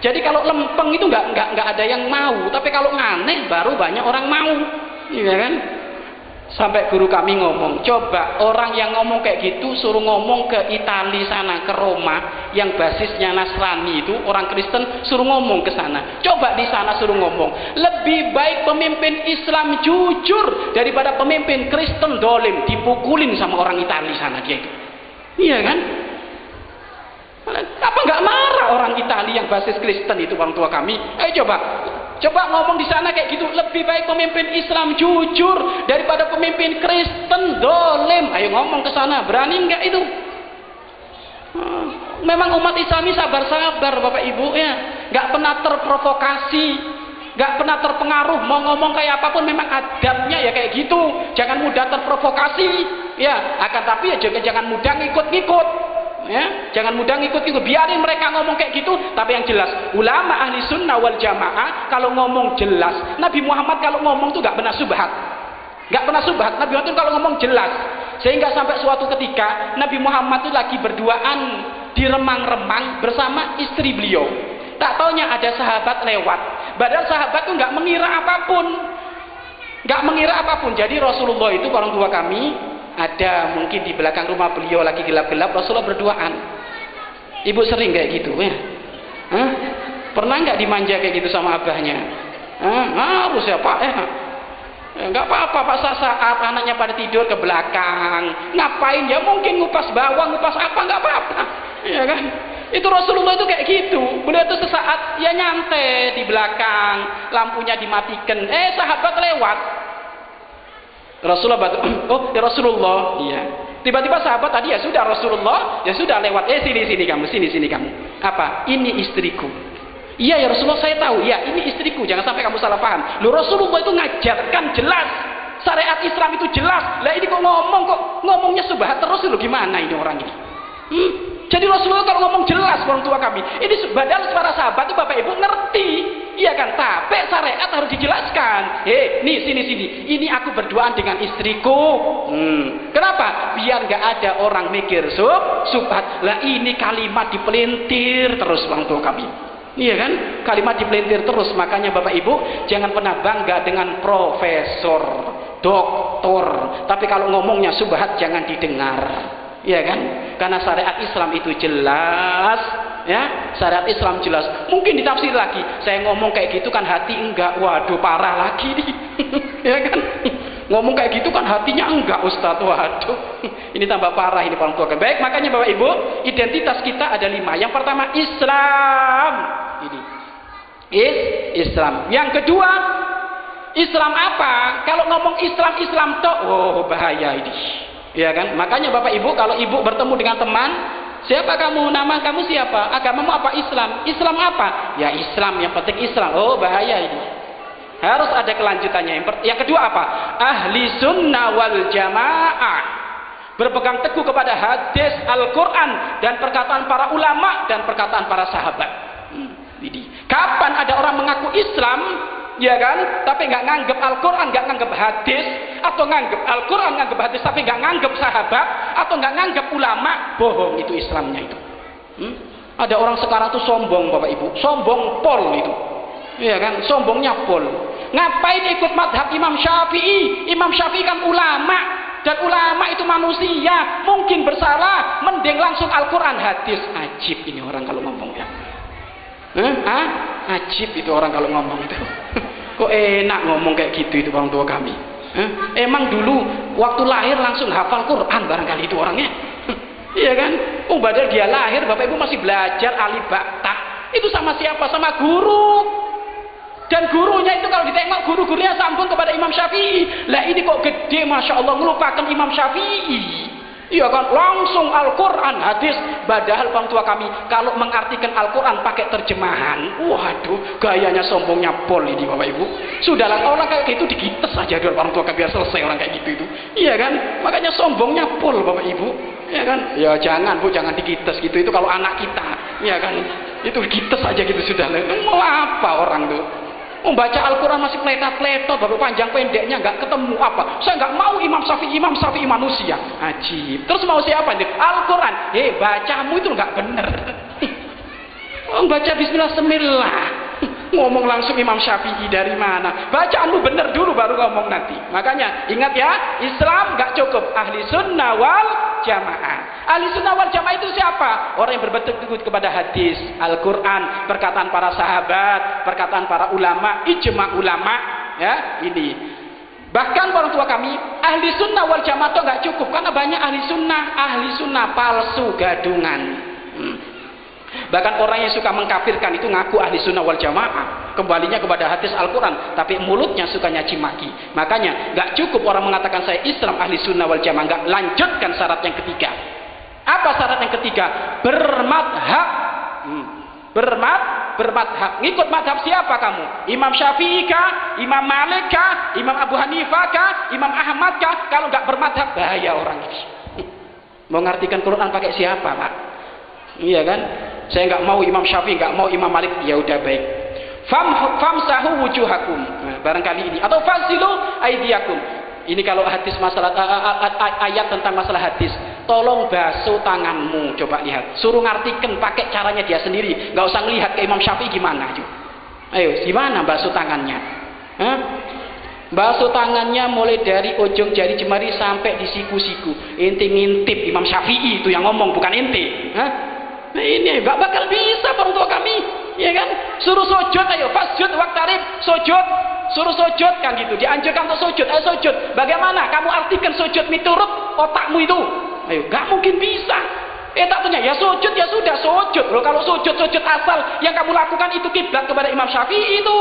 Jadi kalau lempeng itu nggak ada yang mau, tapi kalau aneh baru banyak orang mau, ya kan? Sampai guru kami ngomong, coba orang yang ngomong kayak gitu suruh ngomong ke Italia sana, ke Roma, yang basisnya Nasrani itu orang Kristen, suruh ngomong ke sana. Coba di sana suruh ngomong, lebih baik pemimpin Islam jujur daripada pemimpin Kristen dolim, dipukulin sama orang Italia sana dia itu. Iya kan? Apa nggak marah orang Italia yang basis Kristen itu orang tua kami? Ayo coba ngomong di sana kayak gitu, lebih baik pemimpin Islam jujur daripada pemimpin Kristen dolim. Ayo ngomong ke sana, berani nggak itu? Memang umat Islam ini sabar-sabar Bapak Ibu ya, nggak pernah terprovokasi, nggak pernah terpengaruh. Mau ngomong kayak apapun memang adabnya ya kayak gitu, jangan mudah terprovokasi ya. Akan tapi ya jangan mudah ngikut-ngikut. Ya, jangan mudah ngikut-ngikut, biarin mereka ngomong kayak gitu, tapi yang jelas ulama ahli sunnah wal jamaah kalau ngomong jelas. Nabi Muhammad kalau ngomong tuh gak pernah subhat, Nabi Muhammad tuh kalau ngomong jelas, sehingga sampai suatu ketika Nabi Muhammad tuh lagi berduaan di remang-remang bersama istri beliau, tak taunya ada sahabat lewat, padahal sahabat tuh gak mengira apapun, jadi Rasulullah itu orang tua kami ada mungkin di belakang rumah beliau lagi gelap-gelap, Rasulullah berduaan. Ibu sering kayak gitu ya? Hah? Pernah nggak dimanja kayak gitu sama abahnya? Harus ya Pak ya? Nggak apa-apa Pak, saat anaknya pada tidur ke belakang, ngapain ya? Mungkin ngupas bawang, ngupas apa, nggak apa-apa, ya kan? Itu Rasulullah itu kayak gitu. Beliau itu sesaat ya nyantai di belakang, lampunya dimatikan, sahabat lewat. Rasulullah oh ya Rasulullah, iya. Tiba-tiba sahabat tadi ya sudah Rasulullah, ya sudah lewat. Sini kamu. Apa? Ini istriku. Iya ya Rasulullah, saya tahu. Ya ini istriku. Jangan sampai kamu salah paham. Loh Rasulullah itu ngajarkan jelas. Syariat Islam itu jelas. Lah ini kok ngomongnya subhat terus, loh gimana ini orang ini? Jadi Rasulullah kalau ngomong jelas orang tua kami. Ini padahal para sahabat itu Bapak Ibu ngerti. Iya kan? Tapi syariat harus dijelaskan. Nih sini. Ini aku berduaan dengan istriku. Kenapa? Biar nggak ada orang mikir subhat. Lah ini kalimat dipelintir terus orang tua kami. Iya kan? Kalimat dipelintir terus. Makanya Bapak Ibu jangan pernah bangga dengan profesor, doktor. Tapi kalau ngomongnya subhat jangan didengar. Iya kan? Karena syariat Islam itu jelas, ya. Syariat Islam jelas. Mungkin ditafsir lagi. Saya ngomong kayak gitu kan hati enggak. Waduh, parah lagi nih. Ya kan? Ngomong kayak gitu kan hatinya enggak, Ustaz. Waduh. Ini tambah parah ini orang tua. Baik, makanya Bapak Ibu, identitas kita ada 5. Yang pertama Islam. Ini Islam. Yang kedua, Islam apa? Kalau ngomong Islam tok, oh bahaya ini. Ya kan? Makanya Bapak Ibu, kalau ibu bertemu dengan teman, siapa kamu? Nama kamu siapa? Agamamu apa? Islam. Islam apa? Ya Islam, yang penting Islam. Oh bahaya ini. Harus ada kelanjutannya. Yang kedua apa? Ahli sunnah wal jamaah. Berpegang teguh kepada hadis Al-Quran dan perkataan para ulama dan perkataan para sahabat. Kapan ada orang mengaku Islam, ya kan, tapi nggak nganggep Al-Quran, nggak nganggep hadis, atau nganggep Al-Quran, nganggep hadis, tapi nggak nganggep sahabat, atau nggak nganggep ulama, bohong itu Islamnya itu. Ada orang sekarang tuh sombong Bapak Ibu, sombong pol itu, ya kan, sombongnya pol. Ngapain ikut madhab Imam Syafi'i? Imam Syafi'i kan ulama, dan ulama itu manusia, mungkin bersalah, mending langsung Al-Quran hadis. Ajib ini orang kalau ngomong ya. Ajib itu orang kalau ngomong itu. Kok enak ngomong kayak gitu itu orang tua kami. Emang dulu waktu lahir langsung hafal Quran barangkali itu orangnya. Iya kan? Oh padahal dia lahir Bapak Ibu masih belajar alif ba ta. Itu sama siapa? Sama guru. Dan gurunya itu kalau ditengok guru-gurunya sambung kepada Imam Syafi'i. Lah ini kok gede Masya Allah melupakan Imam Syafi'i. Iya kan, langsung Al-Quran hadis. Padahal orang tua kami kalau mengartikan Al-Quran pakai terjemahan, waduh gayanya sombongnya pol ini Bapak Ibu. Sudahlah orang kayak gitu digites aja dulu orang tua kami biar selesai orang kayak gitu itu. Iya kan, makanya sombongnya pol Bapak Ibu. Iya kan, ya jangan Bu, jangan digites gitu, itu kalau anak kita. Iya kan, itu digites aja gitu sudah. Mau apa orang tuh? Membaca Al-Quran masih peletot-peletot, baru panjang pendeknya nggak ketemu apa. Saya nggak mau Imam Syafi'i manusia. Ajib. Terus mau siapa nih? Al-Quran. Bacamu itu nggak bener. Baca Bismillah semillah. Ngomong langsung Imam Syafi'i dari mana? Bacaanmu bener dulu baru ngomong nanti. Makanya ingat ya, Islam nggak cukup. Ahli sunnah wal jamaah. Ahli sunnah wal jamaah itu siapa? Orang yang berbetul kepada hadis, Al-Quran, perkataan para sahabat, perkataan para ulama, ijma ulama, ya ini. Bahkan orang tua kami, ahli sunnah wal jamaah itu nggak cukup karena banyak ahli sunnah palsu, gadungan. Bahkan orang yang suka mengkafirkan itu ngaku ahli sunnah wal jamaah, kembalinya kepada hadis Al-Quran, tapi mulutnya suka nyaci maki. Makanya nggak cukup orang mengatakan saya Islam ahli sunnah wal jamaah, nggak lanjutkan syarat yang ketiga. Apa syarat yang ketiga? Bermadhab. Bermadhab. Ngikut madhab siapa kamu? Imam Syafi'i kah? Imam Malik kah? Imam Abu Hanifah kah? Imam Ahmad kah? Kalau nggak bermadhab bahaya orang ini. Mau ngartikan Quran pakai siapa Pak? Iya kan? Saya nggak mau Imam Syafi'i, nggak mau Imam Malik. Ya udah baik. Famsahu wujuhakum. Nah, barangkali ini. Atau fasilu aidiakum. Ini kalau hadis masalah ayat tentang masalah hadis. Tolong basuh tanganmu. Coba lihat. Suruh ngartikan pakai caranya dia sendiri. Nggak usah ngelihat ke Imam Syafi'i gimana. Ayo, gimana basuh tangannya? Basuh tangannya mulai dari ujung jari jemari sampai di siku-siku. Inti ngintip Imam Syafi'i itu yang ngomong, bukan inti. Nah ini nggak bakal bisa orang tua kami, ya kan? Suruh sujud, ayo fasjud waqtarib, sujud, suruh sujud kan gitu. Dianjurkan untuk sujud, ayo sujud. Bagaimana? Kamu artikan sujud miturut otakmu itu? Ayo, nggak mungkin bisa. Tak punya, ya sujud ya sudah sujud. Loh kalau sujud asal yang kamu lakukan itu kiblat kepada Imam Syafi'i itu.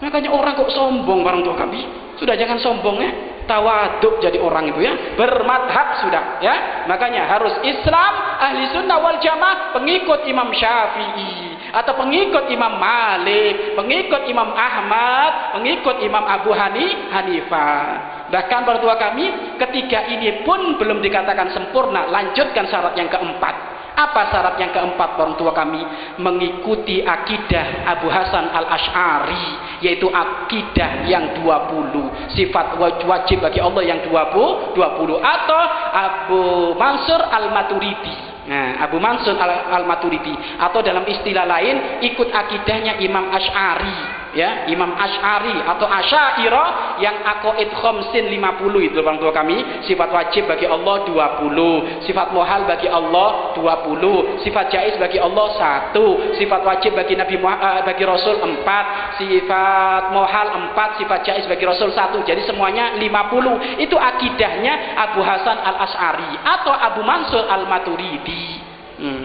Makanya orang kok sombong orang tua kami. Sudah jangan sombong ya. Tawaduk jadi orang itu ya, bermadhab sudah ya. Makanya harus Islam ahli sunnah wal jamaah, pengikut Imam Syafi'i atau pengikut Imam Malik, pengikut Imam Ahmad, pengikut Imam Abu Hanifah. Bahkan para tua kami ketiga ini pun belum dikatakan sempurna, lanjutkan syarat yang keempat. Apa syarat yang keempat orang tua kami? Mengikuti akidah Abu Hasan al-Ash'ari, yaitu akidah yang 20, sifat wajib bagi Allah yang 20 atau Abu Mansur al-Maturidi. Nah, Abu Mansur al-Maturidi atau dalam istilah lain ikut akidahnya Imam Ash'ari. Ya, Imam Ash'ari atau Asy'ariyah yang aqaid khamsin 50 itu orang tua kami, sifat wajib bagi Allah 20, sifat mohal bagi Allah 20, sifat jaiz bagi Allah 1, sifat wajib bagi bagi Rasul 4, sifat mohal 4, sifat jaiz bagi Rasul 1. Jadi semuanya 50. Itu akidahnya Abu Hasan al-Ash'ari atau Abu Mansur al-Maturidi.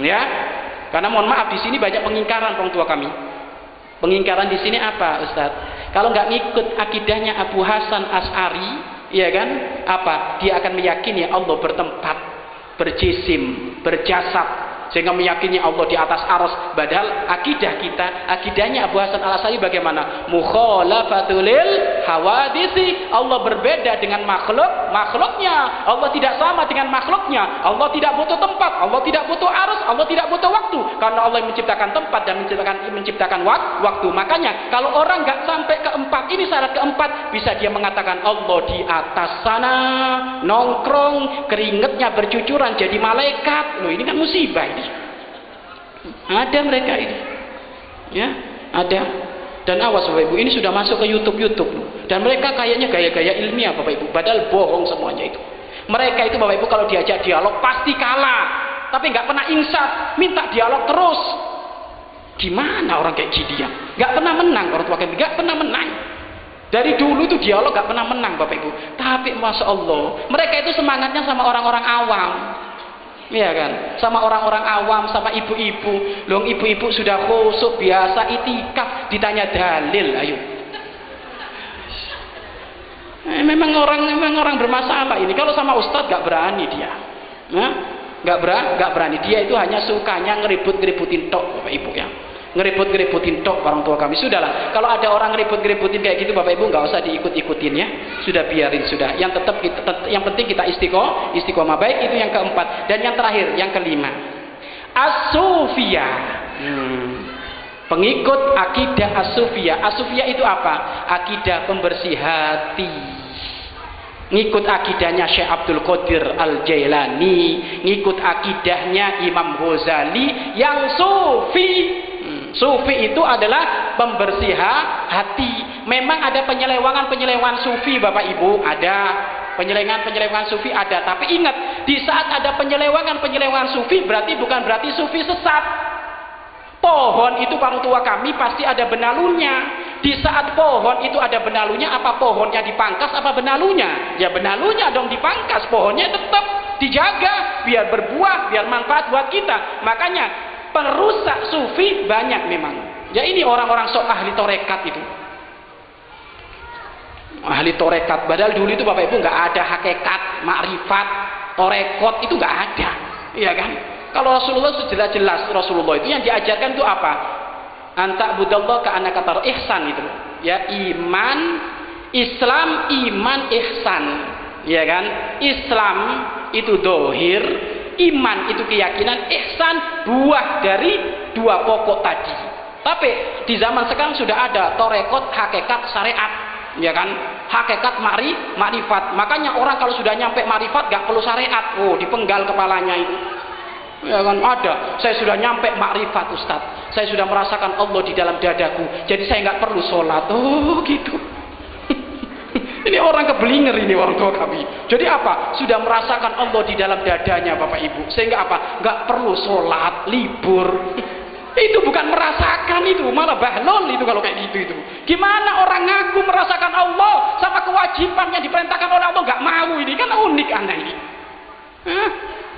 Ya. Karena mohon maaf di sini banyak pengingkaran orang tua kami. Pengingkaran di sini apa, Ustaz? Kalau nggak ngikut akidahnya Abu Hasan Asy'ari, ya kan? Apa? Dia akan meyakini Allah bertempat, berjisim, berjasad, sehingga meyakini Allah di atas arsy. Padahal akidah kita, akidahnya Abu Hasan Al-Asy'ari bagaimana? Mukhalafatul hawadisi. Allah berbeda dengan makhluknya. Allah tidak sama dengan makhluknya. Allah tidak butuh tempat, Allah tidak butuh arsy, Allah tidak butuh waktu. Karena Allah menciptakan tempat dan menciptakan waktu. Makanya kalau orang nggak sampai keempat ini, syarat keempat, bisa dia mengatakan Allah di atas sana, nongkrong, keringetnya bercucuran jadi malaikat. Loh, ini kan musibah ini. Ada mereka ini, ya, ada. Dan awas Bapak Ibu, ini sudah masuk ke YouTube. Dan mereka kayaknya gaya-gaya ilmiah Bapak Ibu, padahal bohong semuanya itu. Mereka itu Bapak Ibu kalau diajak dialog pasti kalah, tapi nggak pernah insaf, minta dialog terus. Gimana orang kayak gini ya? Nggak pernah menang orang tua kami, nggak pernah menang. Dari dulu itu dialog nggak pernah menang Bapak Ibu. Tapi Masya Allah, mereka itu semangatnya sama orang-orang awam. Iya kan, sama orang-orang awam, sama ibu-ibu. Loh, ibu-ibu sudah khusyuk biasa itikaf, ditanya dalil, ayo. Memang orang bermasalah ini. Kalau sama ustadz gak berani dia, gak berani. Dia itu hanya sukanya ngeribut-ngeributin tok, Bapak Ibu ya. Ngeribut-ngeributin tok orang tua kami. Sudahlah, kalau ada orang ngeribut-ngeributin kayak gitu Bapak Ibu nggak usah diikut-ikutin ya. Sudah biarin sudah. Yang yang penting kita istiqomah. Baik, itu yang keempat. Dan yang terakhir, yang kelima, as-sufiyah. Pengikut akidah as-sufiyah. As-sufiyah itu apa? Akidah pembersih hati. Ngikut akidahnya Syekh Abdul Qadir Al-Jailani, ngikut akidahnya Imam Ghazali yang sufi. Sufi itu adalah pembersih hati. Memang ada penyelewangan sufi Bapak Ibu, ada penyelewangan sufi ada. Tapi ingat, di saat ada penyelewangan sufi bukan berarti sufi sesat. Pohon itu orang tua kami pasti ada benalunya. Di saat pohon itu ada benalunya, apa pohonnya dipangkas apa benalunya? Ya benalunya dong dipangkas, pohonnya tetap dijaga biar berbuah, biar manfaat buat kita. Makanya perusak sufi banyak memang. Ya ini orang-orang sok ahli torekat itu. Ahli torekat. Padahal dulu itu Bapak Ibu nggak ada hakikat, makrifat, torekot itu nggak ada. Iya kan? Kalau Rasulullah sudah jelas Rasulullah itu yang diajarkan itu apa? Anta budallah ka annaka tara, ihsan itu. Ya iman, Islam, iman, ihsan. Ya kan? Islam itu dohir, iman itu keyakinan, ihsan buah dari dua pokok tadi. Tapi di zaman sekarang sudah ada torekot, hakikat, syariat, ya kan? Hakikat, makrifat. Makanya orang kalau sudah nyampe makrifat gak perlu syariat. Oh, dipenggal kepalanya itu. Ya kan, ada. Saya sudah nyampe makrifat Ustaz. Saya sudah merasakan Allah di dalam dadaku. Jadi saya nggak perlu sholat. Oh, gitu. Ini orang kebelinger ini orang tua kami. Jadi apa? Sudah merasakan Allah di dalam dadanya Bapak Ibu. Sehingga apa? Nggak perlu sholat, libur. Itu bukan merasakan itu, malah bahlol itu kalau kayak gitu itu. Gimana orang ngaku merasakan Allah sama kewajiban yang diperintahkan oleh Allah nggak mau, ini kan unik aneh ini.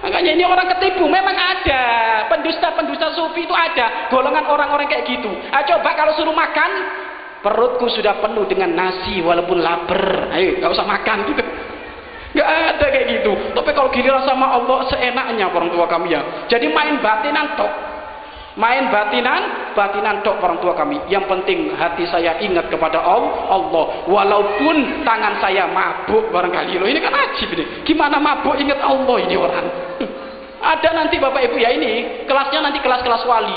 Makanya ini orang ketipu. Memang ada pendusta sufi itu ada golongan orang-orang kayak gitu. Coba kalau suruh makan, perutku sudah penuh dengan nasi walaupun lapar, ayo nggak usah makan gitu. Nggak ada kayak gitu. Tapi kalau giliran sama Allah seenaknya orang tua kami ya. Jadi main batinan tok. Main batinan tok orang tua kami. Yang penting hati saya ingat kepada Allah. Walaupun tangan saya mabuk barangkali. Loh, ini kan ajib ini. Gimana mabuk ingat Allah ini orang? Ada nanti Bapak Ibu ya, ini kelasnya nanti kelas-kelas wali.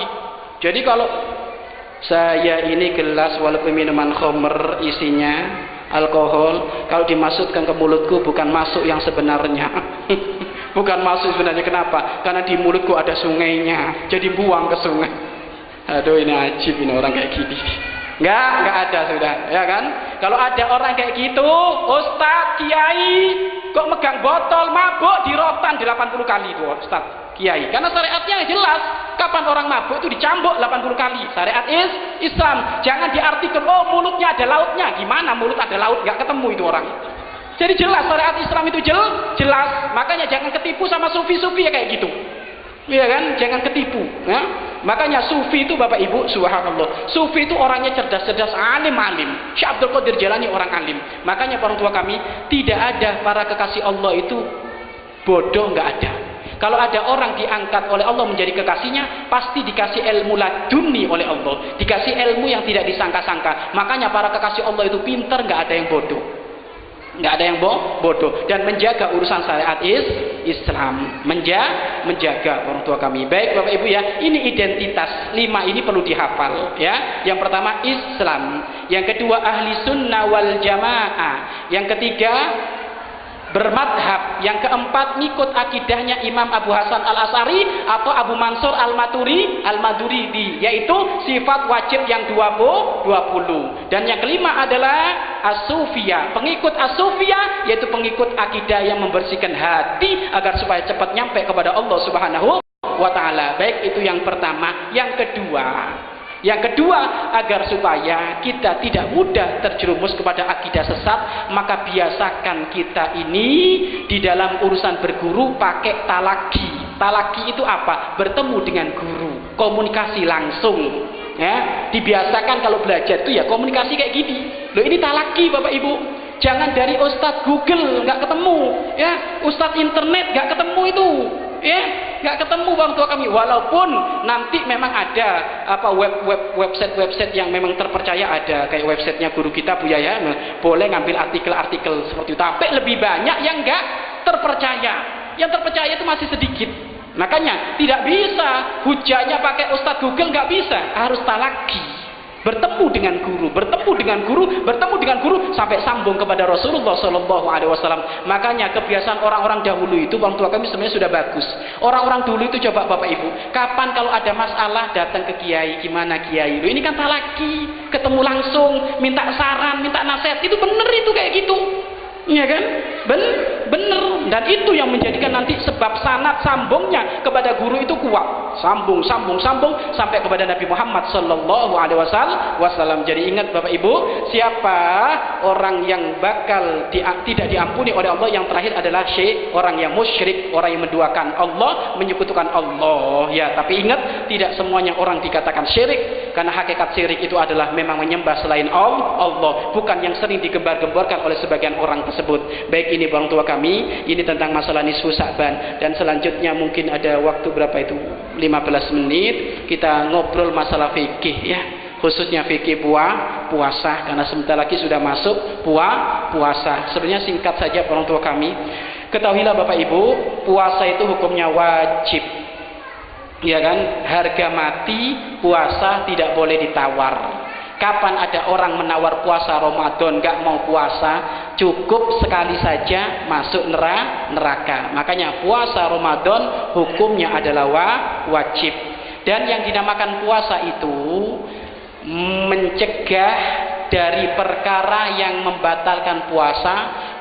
Jadi kalau saya ini gelas walaupun minuman khamr isinya alkohol, kalau dimasukkan ke mulutku bukan masuk yang sebenarnya. Bukan masuk sebenarnya. Kenapa? Karena di mulutku ada sungainya, jadi buang ke sungai. Aduh, ini ajib ini orang kayak gini. Enggak ada sudah, ya kan? Kalau ada orang kayak gitu, Ustaz, Kiai, kok megang botol mabuk di rotan 80 kali itu Ustaz, Kiai. Karena syariatnya jelas, kapan orang mabuk itu dicambuk 80 kali. Syariat Islam. Jangan diartikan, oh mulutnya ada lautnya. Gimana mulut ada laut? Enggak ketemu itu orang. Jadi jelas syariat Islam itu jelas. Makanya jangan ketipu sama sufi-sufi ya kayak gitu. Iya kan? Jangan ketipu. Ya? Makanya sufi itu Bapak Ibu, subhanallah. Sufi itu orangnya cerdas-cerdas, alim-alim. Syekh Abdul Qadir Jalani orang alim. Makanya orang tua kami, tidak ada para kekasih Allah itu bodoh, nggak ada. Kalau ada orang diangkat oleh Allah menjadi kekasihnya, pasti dikasih ilmu laduni oleh Allah. Dikasih ilmu yang tidak disangka-sangka. Makanya para kekasih Allah itu pintar, nggak ada yang bodoh. Nggak ada yang bodoh. Dan menjaga urusan syariat Islam. Menjaga orang tua kami. Baik Bapak Ibu ya, ini identitas 5 ini perlu dihafal ya. Yang pertama Islam, yang kedua ahli sunnah wal jamaah, yang ketiga bermadhab, yang keempat ngikut akidahnya Imam Abu Hasan Al-As'ari atau Abu Mansur Al-Maturidi, yaitu sifat wajib yang 20. Dan yang kelima adalah as-sufiyah, pengikut as-sufiyah, yaitu pengikut akidah yang membersihkan hati agar supaya cepat nyampe kepada Allah Subhanahu wa taala. Baik, itu yang pertama. Yang kedua, agar supaya kita tidak mudah terjerumus kepada akidah sesat, maka biasakan kita ini di dalam urusan berguru pakai talaki. Talaki itu apa? Bertemu dengan guru, komunikasi langsung. Ya, dibiasakan kalau belajar itu ya komunikasi kayak gini. Loh, ini talaki Bapak Ibu. Jangan dari Ustadz Google nggak ketemu, ya Ustadz internet nggak ketemu itu. Ya, nggak ketemu orang tua kami. Walaupun nanti memang ada website yang memang terpercaya, ada kayak websitenya guru kita Bu Yaya, boleh ngambil artikel-artikel seperti itu. Tapi lebih banyak yang nggak terpercaya. Yang terpercaya itu masih sedikit. Makanya tidak bisa hujahnya pakai Ustadz Google, nggak bisa. Harus talaki. Bertemu dengan guru sampai sambung kepada Rasulullah Shallallahu Alaihi Wasallam. Makanya kebiasaan orang-orang dahulu itu, orang tua kami sebenarnya sudah bagus. Orang-orang dulu itu, coba Bapak Ibu, kapan kalau ada masalah datang ke kiai, gimana kiai? Loh, ini kan talaki, ketemu langsung, minta saran, minta nasihat, itu bener itu kayak gitu. Iya kan? Bener. Dan itu yang menjadikan nanti sebab sanad sambungnya kepada guru itu kuat. Sambung sampai kepada Nabi Muhammad Sallallahu Alaihi Wasallam. Jadi ingat Bapak Ibu, siapa orang yang bakal tidak diampuni oleh Allah, yang terakhir adalah syirk, orang yang musyrik, orang yang menduakan Allah, menyekutukan Allah. Ya, tapi ingat, tidak semuanya orang dikatakan syirik, karena hakikat syirik itu adalah memang menyembah selain Allah, bukan yang sering digembar-gemborkan oleh sebagian orang tersebut. Baik, ini orang tua kami, ini tentang masalah nisfu Sa'ban. Dan selanjutnya mungkin ada waktu berapa itu, 15 menit kita ngobrol masalah fikih ya, khususnya fikih puasa, karena sebentar lagi sudah masuk puasa. Sebenarnya singkat saja orang tua kami, ketahuilah Bapak Ibu, puasa itu hukumnya wajib, ya kan? Harga mati puasa tidak boleh ditawar. Kapan ada orang menawar puasa Ramadan gak mau puasa, cukup sekali saja masuk neraka. Makanya puasa Ramadan hukumnya adalah wajib. Dan yang dinamakan puasa itu mencegah dari perkara yang membatalkan puasa,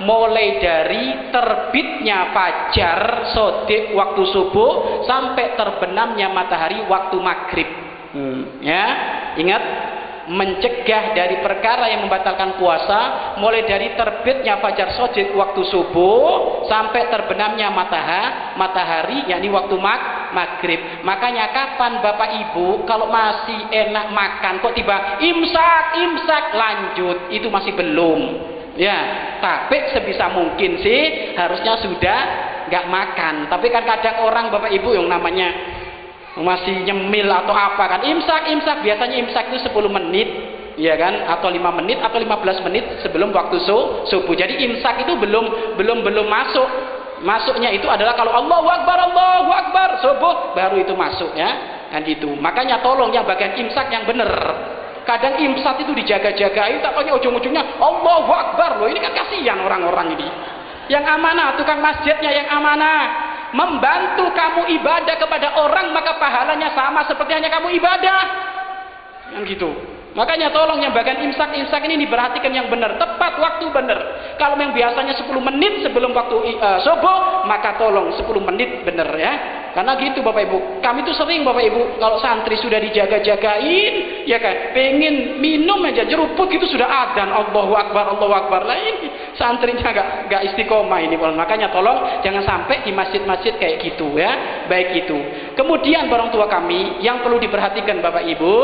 mulai dari terbitnya fajar shodiq waktu subuh sampai terbenamnya matahari waktu maghrib. Ya, ingat, mencegah dari perkara yang membatalkan puasa, mulai dari terbitnya fajar shodiq waktu subuh sampai terbenamnya matahari, yakni waktu maghrib. Makanya kapan Bapak Ibu kalau masih enak makan, kok tiba imsak lanjut, itu masih belum. Ya, tapi sebisa mungkin sih harusnya sudah nggak makan. Tapi kan kadang orang Bapak Ibu yang namanya masih nyemil atau apa kan, imsak biasanya imsak itu 10 menit, ya kan, atau 5 menit atau 15 menit sebelum waktu subuh. Jadi imsak itu belum masuknya itu adalah kalau Allahu Akbar subuh baru itu masuk, ya kan gitu. Makanya tolong yang bagian imsak yang bener. Kadang imsak itu dijaga-jagain, takutnya ujung-ujungnya Allahu Akbar. Loh, ini kan kasihan orang-orang ini. Yang amanah, tukang masjidnya yang amanah, membantu kamu ibadah kepada orang, maka pahalanya sama seperti hanya kamu ibadah. Yang gitu. Makanya tolong yang bagian imsak ini diperhatikan yang benar, tepat waktu benar. Kalau yang biasanya 10 menit sebelum waktu subuh, maka tolong 10 menit bener ya. Karena gitu Bapak Ibu, kami tuh sering Bapak Ibu kalau santri sudah dijaga-jagain, ya kan, pengen minum aja jeruput itu sudah adzan, Allahu Akbar lah, ini santrinya nggak istiqomah ini. Makanya tolong jangan sampai di masjid-masjid kayak gitu ya. Baik itu. Kemudian orang tua kami yang perlu diperhatikan Bapak Ibu,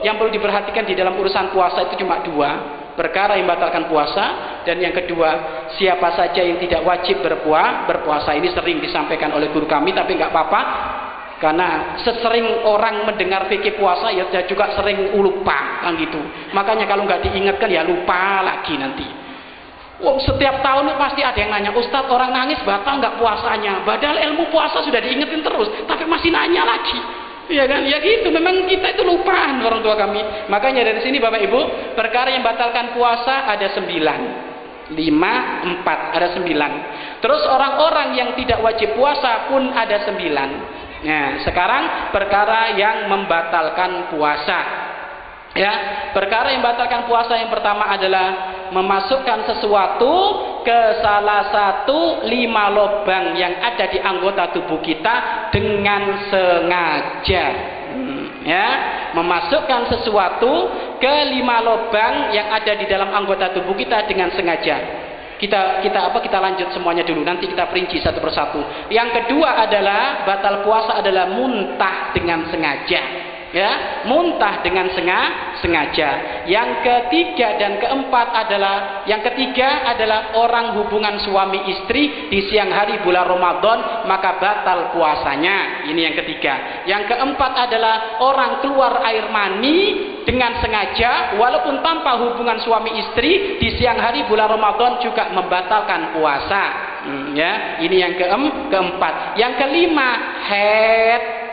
yang perlu diperhatikan di dalam urusan puasa itu cuma 2 perkara yang membatalkan puasa, dan yang kedua, siapa saja yang tidak wajib berpuasa. Ini sering disampaikan oleh guru kami, tapi nggak apa-apa, karena sesering orang mendengar fikih puasa ya juga sering lupa kan gitu. Makanya kalau nggak diingatkan ya lupa lagi nanti. Setiap tahun pasti ada yang nanya, Ustadz, orang nangis batal nggak puasanya? Padahal ilmu puasa sudah diingetin terus, tapi masih nanya lagi. Ya kan, ya gitu. Memang kita itu lupaan orang tua kami. Makanya dari sini Bapak Ibu, perkara yang batalkan puasa ada 9. 5, 4, ada 9. Terus orang-orang yang tidak wajib puasa pun ada 9. Nah, sekarang perkara yang membatalkan puasa. Ya, perkara yang membatalkan puasa yang pertama adalah memasukkan sesuatu ke salah satu 5 lubang yang ada di anggota tubuh kita dengan sengaja. Ya, memasukkan sesuatu ke 5 lubang yang ada di dalam anggota tubuh kita dengan sengaja. Kita lanjut semuanya dulu, nanti kita perinci satu persatu. Yang kedua adalah batal puasa adalah muntah dengan sengaja. Ya, muntah dengan sengaja. Yang ketiga dan keempat adalah, yang ketiga adalah orang hubungan suami istri di siang hari bulan Ramadan, maka batal puasanya. Ini yang ketiga. Yang keempat adalah orang keluar air mani dengan sengaja walaupun tanpa hubungan suami istri di siang hari bulan Ramadan juga membatalkan puasa. Ya, ini yang keempat. Yang kelima, haid.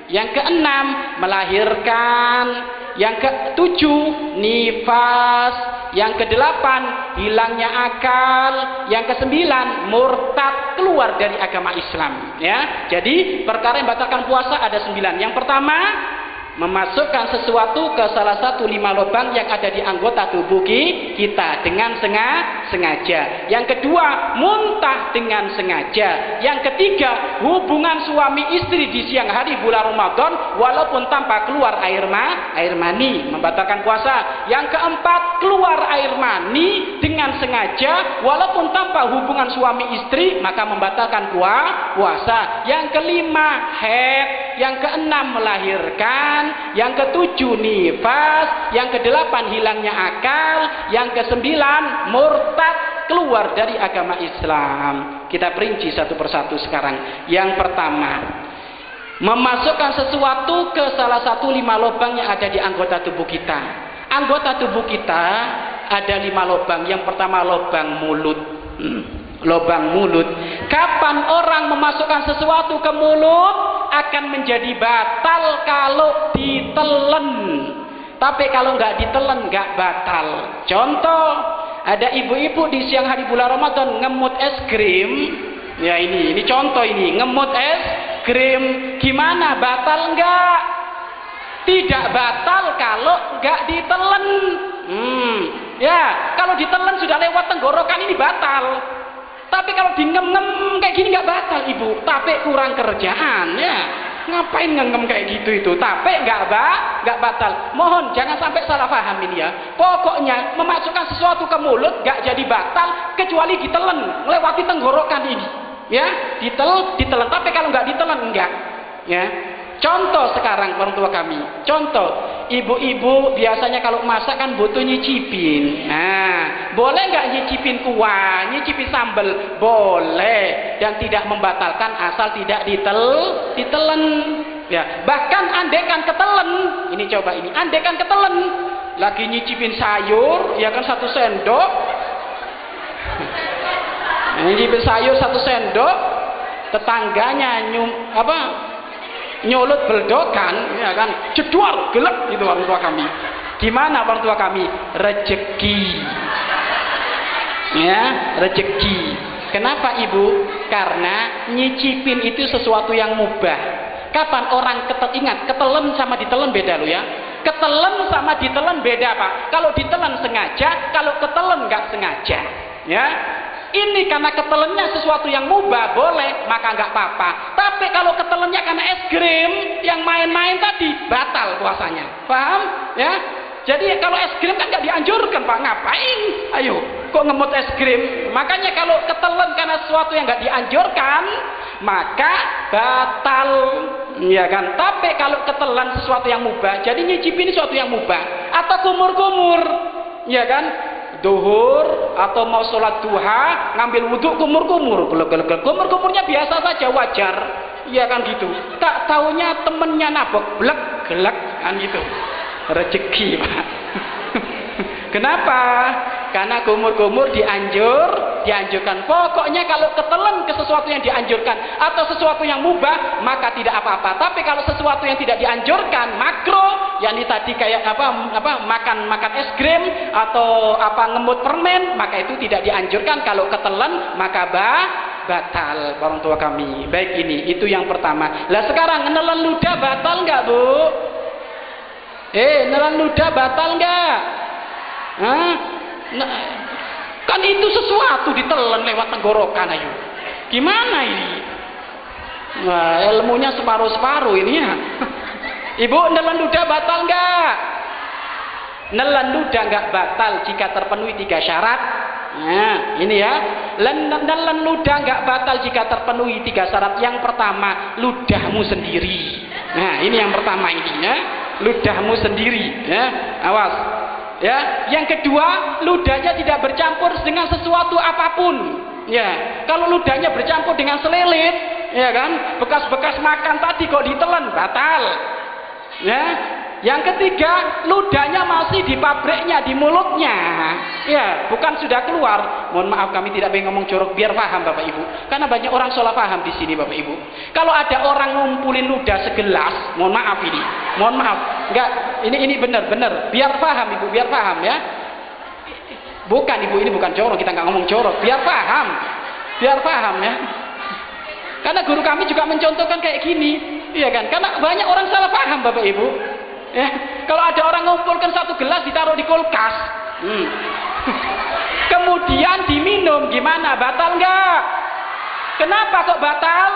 Yang keenam, melahirkan. Yang ketujuh, nifas. Yang kedelapan, hilangnya akal. Yang kesembilan, murtad, keluar dari agama Islam. Ya, jadi perkara yang batalkan puasa ada 9. Yang pertama, memasukkan sesuatu ke salah satu 5 lubang yang ada di anggota tubuh kita dengan sengaja. Yang kedua, muntah dengan sengaja. Yang ketiga, hubungan suami istri di siang hari bulan Ramadan walaupun tanpa keluar air mani, membatalkan puasa. Yang keempat, keluar air mani dengan sengaja walaupun tanpa hubungan suami istri, maka membatalkan puasa. Yang kelima, haid. Yang keenam, melahirkan. Yang ketujuh, nifas. Yang kedelapan, hilangnya akal. Yang kesembilan, murtad, keluar dari agama Islam. Kita perinci satu persatu sekarang. Yang pertama, memasukkan sesuatu ke salah satu 5 lubang yang ada di anggota tubuh kita. Anggota tubuh kita ada 5 lubang. Yang pertama, lubang mulut. Lubang mulut. Kapan orang memasukkan sesuatu ke mulut akan menjadi batal kalau ditelen. Tapi kalau nggak ditelen nggak batal. Contoh, ada ibu-ibu di siang hari bulan Ramadan ngemut es krim. Ya ini contoh ini, ngemut es krim. Gimana, batal nggak? Tidak batal kalau nggak ditelen. Ya, kalau ditelen sudah lewat tenggorokan ini batal. Tapi kalau dingem-ngem kayak gini nggak batal ibu, tapi kurang kerjaan ya. Ngapain ngengem kayak gitu itu? Tapi nggak batal. Mohon jangan sampai salah paham ini ya. Pokoknya memasukkan sesuatu ke mulut nggak jadi batal kecuali ditelen, melewati tenggorokan ini. Ya, ditelen. Tapi kalau nggak ditelen enggak. Ya. Contoh sekarang orang tua kami. Contoh, ibu-ibu biasanya kalau masak kan butuh nyicipin. Nah, boleh nggak nyicipin kuah, nyicipin sambal? Boleh, dan tidak membatalkan asal tidak ditelen. Ya, bahkan andekan ketelen. Ini coba ini, andekan ketelen. Lagi nyicipin sayur, ya kan 1 sendok. Nyicipin sayur 1 sendok, tetangganya nyulut beldokan, ya kan, jedor gelap itu orang tua kami. Gimana orang tua kami? Rezeki. Ya, rezeki. Kenapa ibu? Karena nyicipin itu sesuatu yang mubah. Kapan orang ingat, ketelen sama ditelen beda loh ya. Ketelen sama ditelen beda Pak. Kalau ditelen sengaja, kalau ketelen nggak sengaja. Ya, ini karena ketelennya sesuatu yang mubah boleh, maka nggak apa-apa. Tapi kalau ketelennya karena es krim yang main-main tadi, batal puasanya. Paham? Ya. Jadi kalau es krim kan nggak dianjurkan, Pak. Ngapain? Ayo, kok ngemut es krim? Makanya kalau ketelen karena sesuatu yang nggak dianjurkan, maka batal. Ya kan? Tapi kalau ketelan sesuatu yang mubah, jadi nyicipin sesuatu yang mubah, atau kumur-kumur, ya kan? Duhur atau mau sholat duha ngambil wudhu kumur-kumur, kumur-kumurnya biasa saja, wajar, ya kan gitu. Tak taunya temennya nabok, gelek kan gitu. Rezeki, Pak. Kenapa? Karena kumur-kumur dianjurkan. Pokoknya kalau ketelan ke sesuatu yang dianjurkan atau sesuatu yang mubah, maka tidak apa-apa. Tapi kalau sesuatu yang tidak dianjurkan, makro, yakni tadi kayak makan es krim atau ngemut permen, maka itu tidak dianjurkan. Kalau ketelan, maka batal, orang tua kami. Baik, ini itu yang pertama. Lah sekarang nelan ludah batal nggak, Bu? Nelan ludah batal nggak? Hah? Nah, kan itu sesuatu ditelan lewat tenggorokan, ayo. Gimana ini? Wah, ilmunya separuh-separuh ini ya. Ibu, nelan ludah batal nggak? Nelan ludah nggak batal jika terpenuhi 3 syarat. Nah, ini ya. Nelan ludah nggak batal jika terpenuhi 3 syarat. Yang pertama, ludahmu sendiri. Nah, ini yang pertama ini ya. Ludahmu sendiri ya. Awas. Ya, yang kedua, ludahnya tidak bercampur dengan sesuatu apapun. Ya, kalau ludahnya bercampur dengan selilit, ya kan, bekas-bekas makan tadi kok ditelan, batal. Ya, yang ketiga, ludahnya masih di pabriknya, di mulutnya. Ya, bukan sudah keluar. Mohon maaf, kami tidak pengen ngomong jorok, biar paham Bapak Ibu. Karena banyak orang salah paham di sini Bapak Ibu. Kalau ada orang ngumpulin ludah segelas, mohon maaf ini. Mohon maaf. Enggak, ini benar-benar. Biar paham Ibu, biar paham ya. Bukan Ibu, ini bukan jorok, kita nggak ngomong jorok. Biar paham. Biar paham ya. Karena guru kami juga mencontohkan kayak gini. Iya kan? Karena banyak orang salah paham Bapak Ibu. Ya, kalau ada orang ngumpulkan 1 gelas ditaruh di kulkas, kemudian diminum, gimana? Batal nggak? Kenapa kok batal?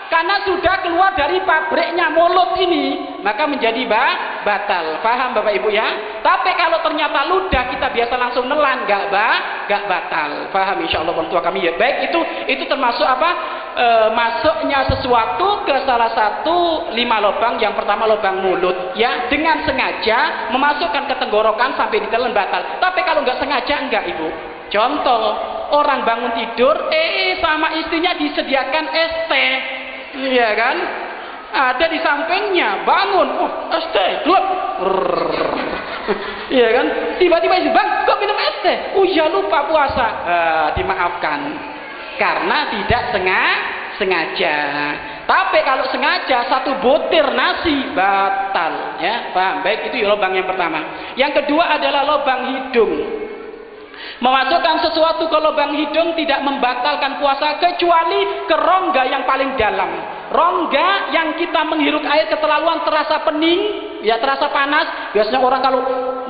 Karena sudah keluar dari pabriknya mulut ini, maka menjadi batal. Paham Bapak Ibu ya? Tapi kalau ternyata ludah kita biasa langsung nelan, nggak batal. Paham insya Allah orang tua kami ya. Baik, itu termasuk masuknya sesuatu ke salah satu 5 lubang. Yang pertama lubang mulut ya, dengan sengaja memasukkan ke tenggorokan sampai ditelan, batal. Tapi kalau nggak sengaja, enggak Ibu. Contoh, orang bangun tidur sama istrinya disediakan es teh, iya kan, ada di sampingnya, bangun, es teh, gluk, iya kan, tiba-tiba bang, kok minum es teh? Ya lupa puasa. Dimaafkan karena tidak sengaja. Tapi kalau sengaja 1 butir nasi, batal ya. Paham? Baik, itu lubang yang pertama. Yang kedua adalah lubang hidung. Memasukkan sesuatu ke lubang hidung tidak membatalkan puasa kecuali ke rongga yang paling dalam. Rongga yang kita menghirup air keterlaluan, terasa pening, ya terasa panas. Biasanya orang kalau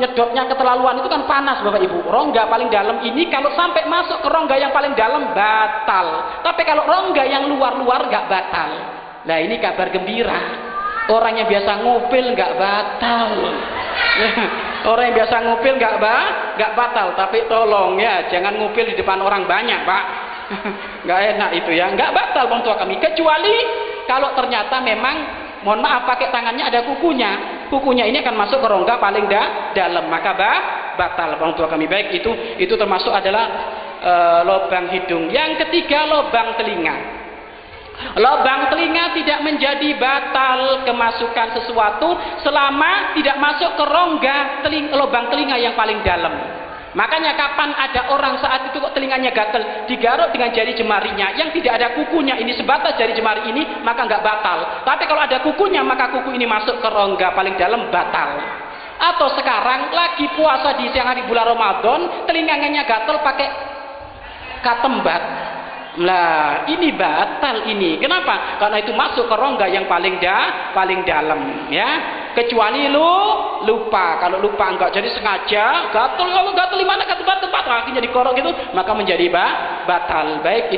nyedotnya keterlaluan itu kan panas Bapak Ibu. Rongga paling dalam ini kalau sampai masuk ke rongga yang paling dalam, batal. Tapi kalau rongga yang luar-luar nggak batal. Nah, ini kabar gembira. Orang yang biasa ngupil nggak batal. Orang yang biasa ngupil nggak batal. Tapi tolong ya, jangan ngupil di depan orang banyak Pak. Nggak enak itu ya. Nggak batal orang tua kami, kecuali kalau ternyata memang, mohon maaf, pakai tangannya ada kukunya. Kukunya ini akan masuk ke rongga paling dalam, maka batal orang tua kami. Baik, itu termasuk adalah lubang hidung. Yang ketiga, lubang telinga. Lubang telinga tidak menjadi batal kemasukan sesuatu selama tidak masuk ke rongga lubang telinga yang paling dalam. Makanya kapan ada orang saat itu kok telinganya gatel, digaruk dengan jari jemarinya yang tidak ada kukunya, ini sebatas jari jemari ini, maka nggak batal. Tapi kalau ada kukunya, maka kuku ini masuk ke rongga paling dalam, batal. Atau sekarang lagi puasa di siang hari bulan Ramadan, telinganya gatel pakai katembat. Lah, ini batal ini. Kenapa? Karena itu masuk ke rongga yang paling dalam ya. kecuali lupa. Kalau lupa enggak jadi sengaja gatel, kalau gatel di mana, tempat akhirnya dikorok gitu, maka menjadi batal. Baik,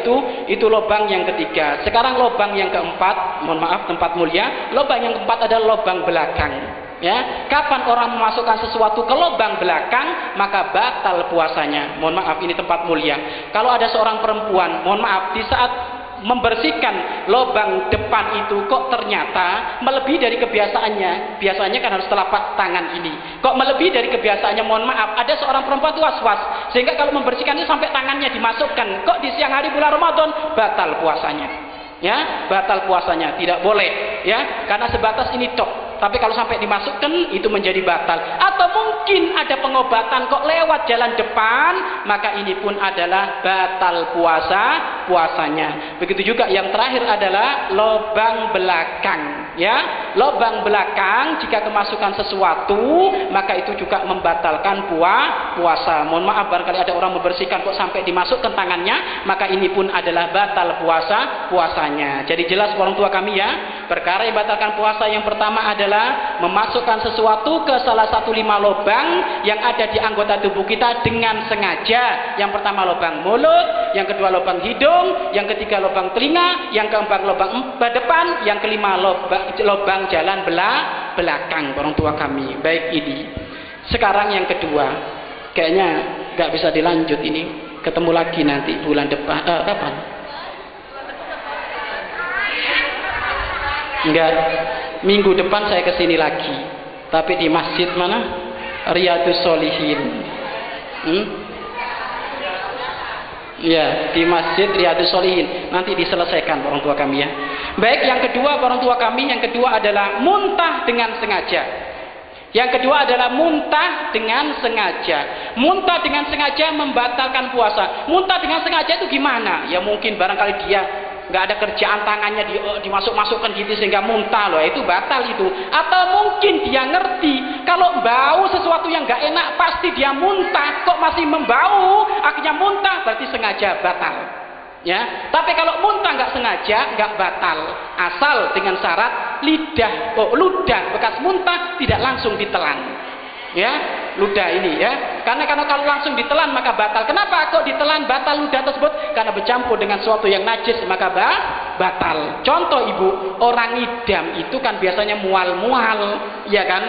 itu lubang yang ketiga. Sekarang lubang yang keempat, mohon maaf tempat mulia, lubang yang keempat adalah lubang belakang. Ya, kapan orang memasukkan sesuatu ke lubang belakang maka batal puasanya. Mohon maaf, ini tempat mulia. Kalau ada seorang perempuan, mohon maaf, di saat membersihkan lubang depan itu kok ternyata melebihi dari kebiasaannya. Biasanya kan harus telapak tangan ini, kok melebihi dari kebiasaannya. Mohon maaf, ada seorang perempuan itu was-was sehingga kalau membersihkannya sampai tangannya dimasukkan, kok di siang hari bulan Ramadan, batal puasanya. Ya, batal puasanya, tidak boleh ya, karena sebatas ini tok. Tapi kalau sampai dimasukkan itu menjadi batal. Atau mungkin ada pengobatan kok lewat jalan depan, maka ini pun adalah batal puasanya. Begitu juga yang terakhir adalah lubang belakang. Ya, lubang belakang jika kemasukan sesuatu maka itu juga membatalkan puasa. Mohon maaf, barangkali ada orang membersihkan kok sampai dimasukkan tangannya, maka ini pun adalah batal puasanya. Jadi jelas orang tua kami ya, perkara yang batalkan puasa yang pertama adalah memasukkan sesuatu ke salah satu 5 lubang yang ada di anggota tubuh kita dengan sengaja. Yang pertama lubang mulut, yang kedua lubang hidung, yang ketiga lubang telinga, yang keempat lubang depan, yang kelima lubang jalan belakang orang tua kami. Baik, ini sekarang yang kedua, kayaknya nggak bisa dilanjut ini, ketemu lagi nanti bulan depan. Kapan? Enggak, minggu depan saya kesini lagi, tapi di masjid mana? Riyadhus Shalihin. Ya, di masjid Riyadhus Shalihin. Nanti diselesaikan orang tua kami ya. Baik, yang kedua orang tua kami, yang kedua adalah muntah dengan sengaja. Yang kedua adalah muntah dengan sengaja. Muntah dengan sengaja membatalkan puasa. Muntah dengan sengaja itu gimana? Ya mungkin barangkali dia nggak ada kerjaan tangannya dimasuk-masukkan gitu sehingga muntah, loh itu batal itu. Atau mungkin dia ngerti kalau bau sesuatu yang nggak enak pasti dia muntah, kok masih membau akhirnya muntah, berarti sengaja, batal ya. Tapi kalau muntah nggak sengaja nggak batal, asal dengan syarat ludah bekas muntah tidak langsung ditelan ya, ludah ini ya, karena kalau langsung ditelan maka batal. Kenapa kok ditelan batal ludah tersebut? Karena bercampur dengan sesuatu yang najis maka batal. Contoh ibu, orang idam itu kan biasanya mual-mual ya kan,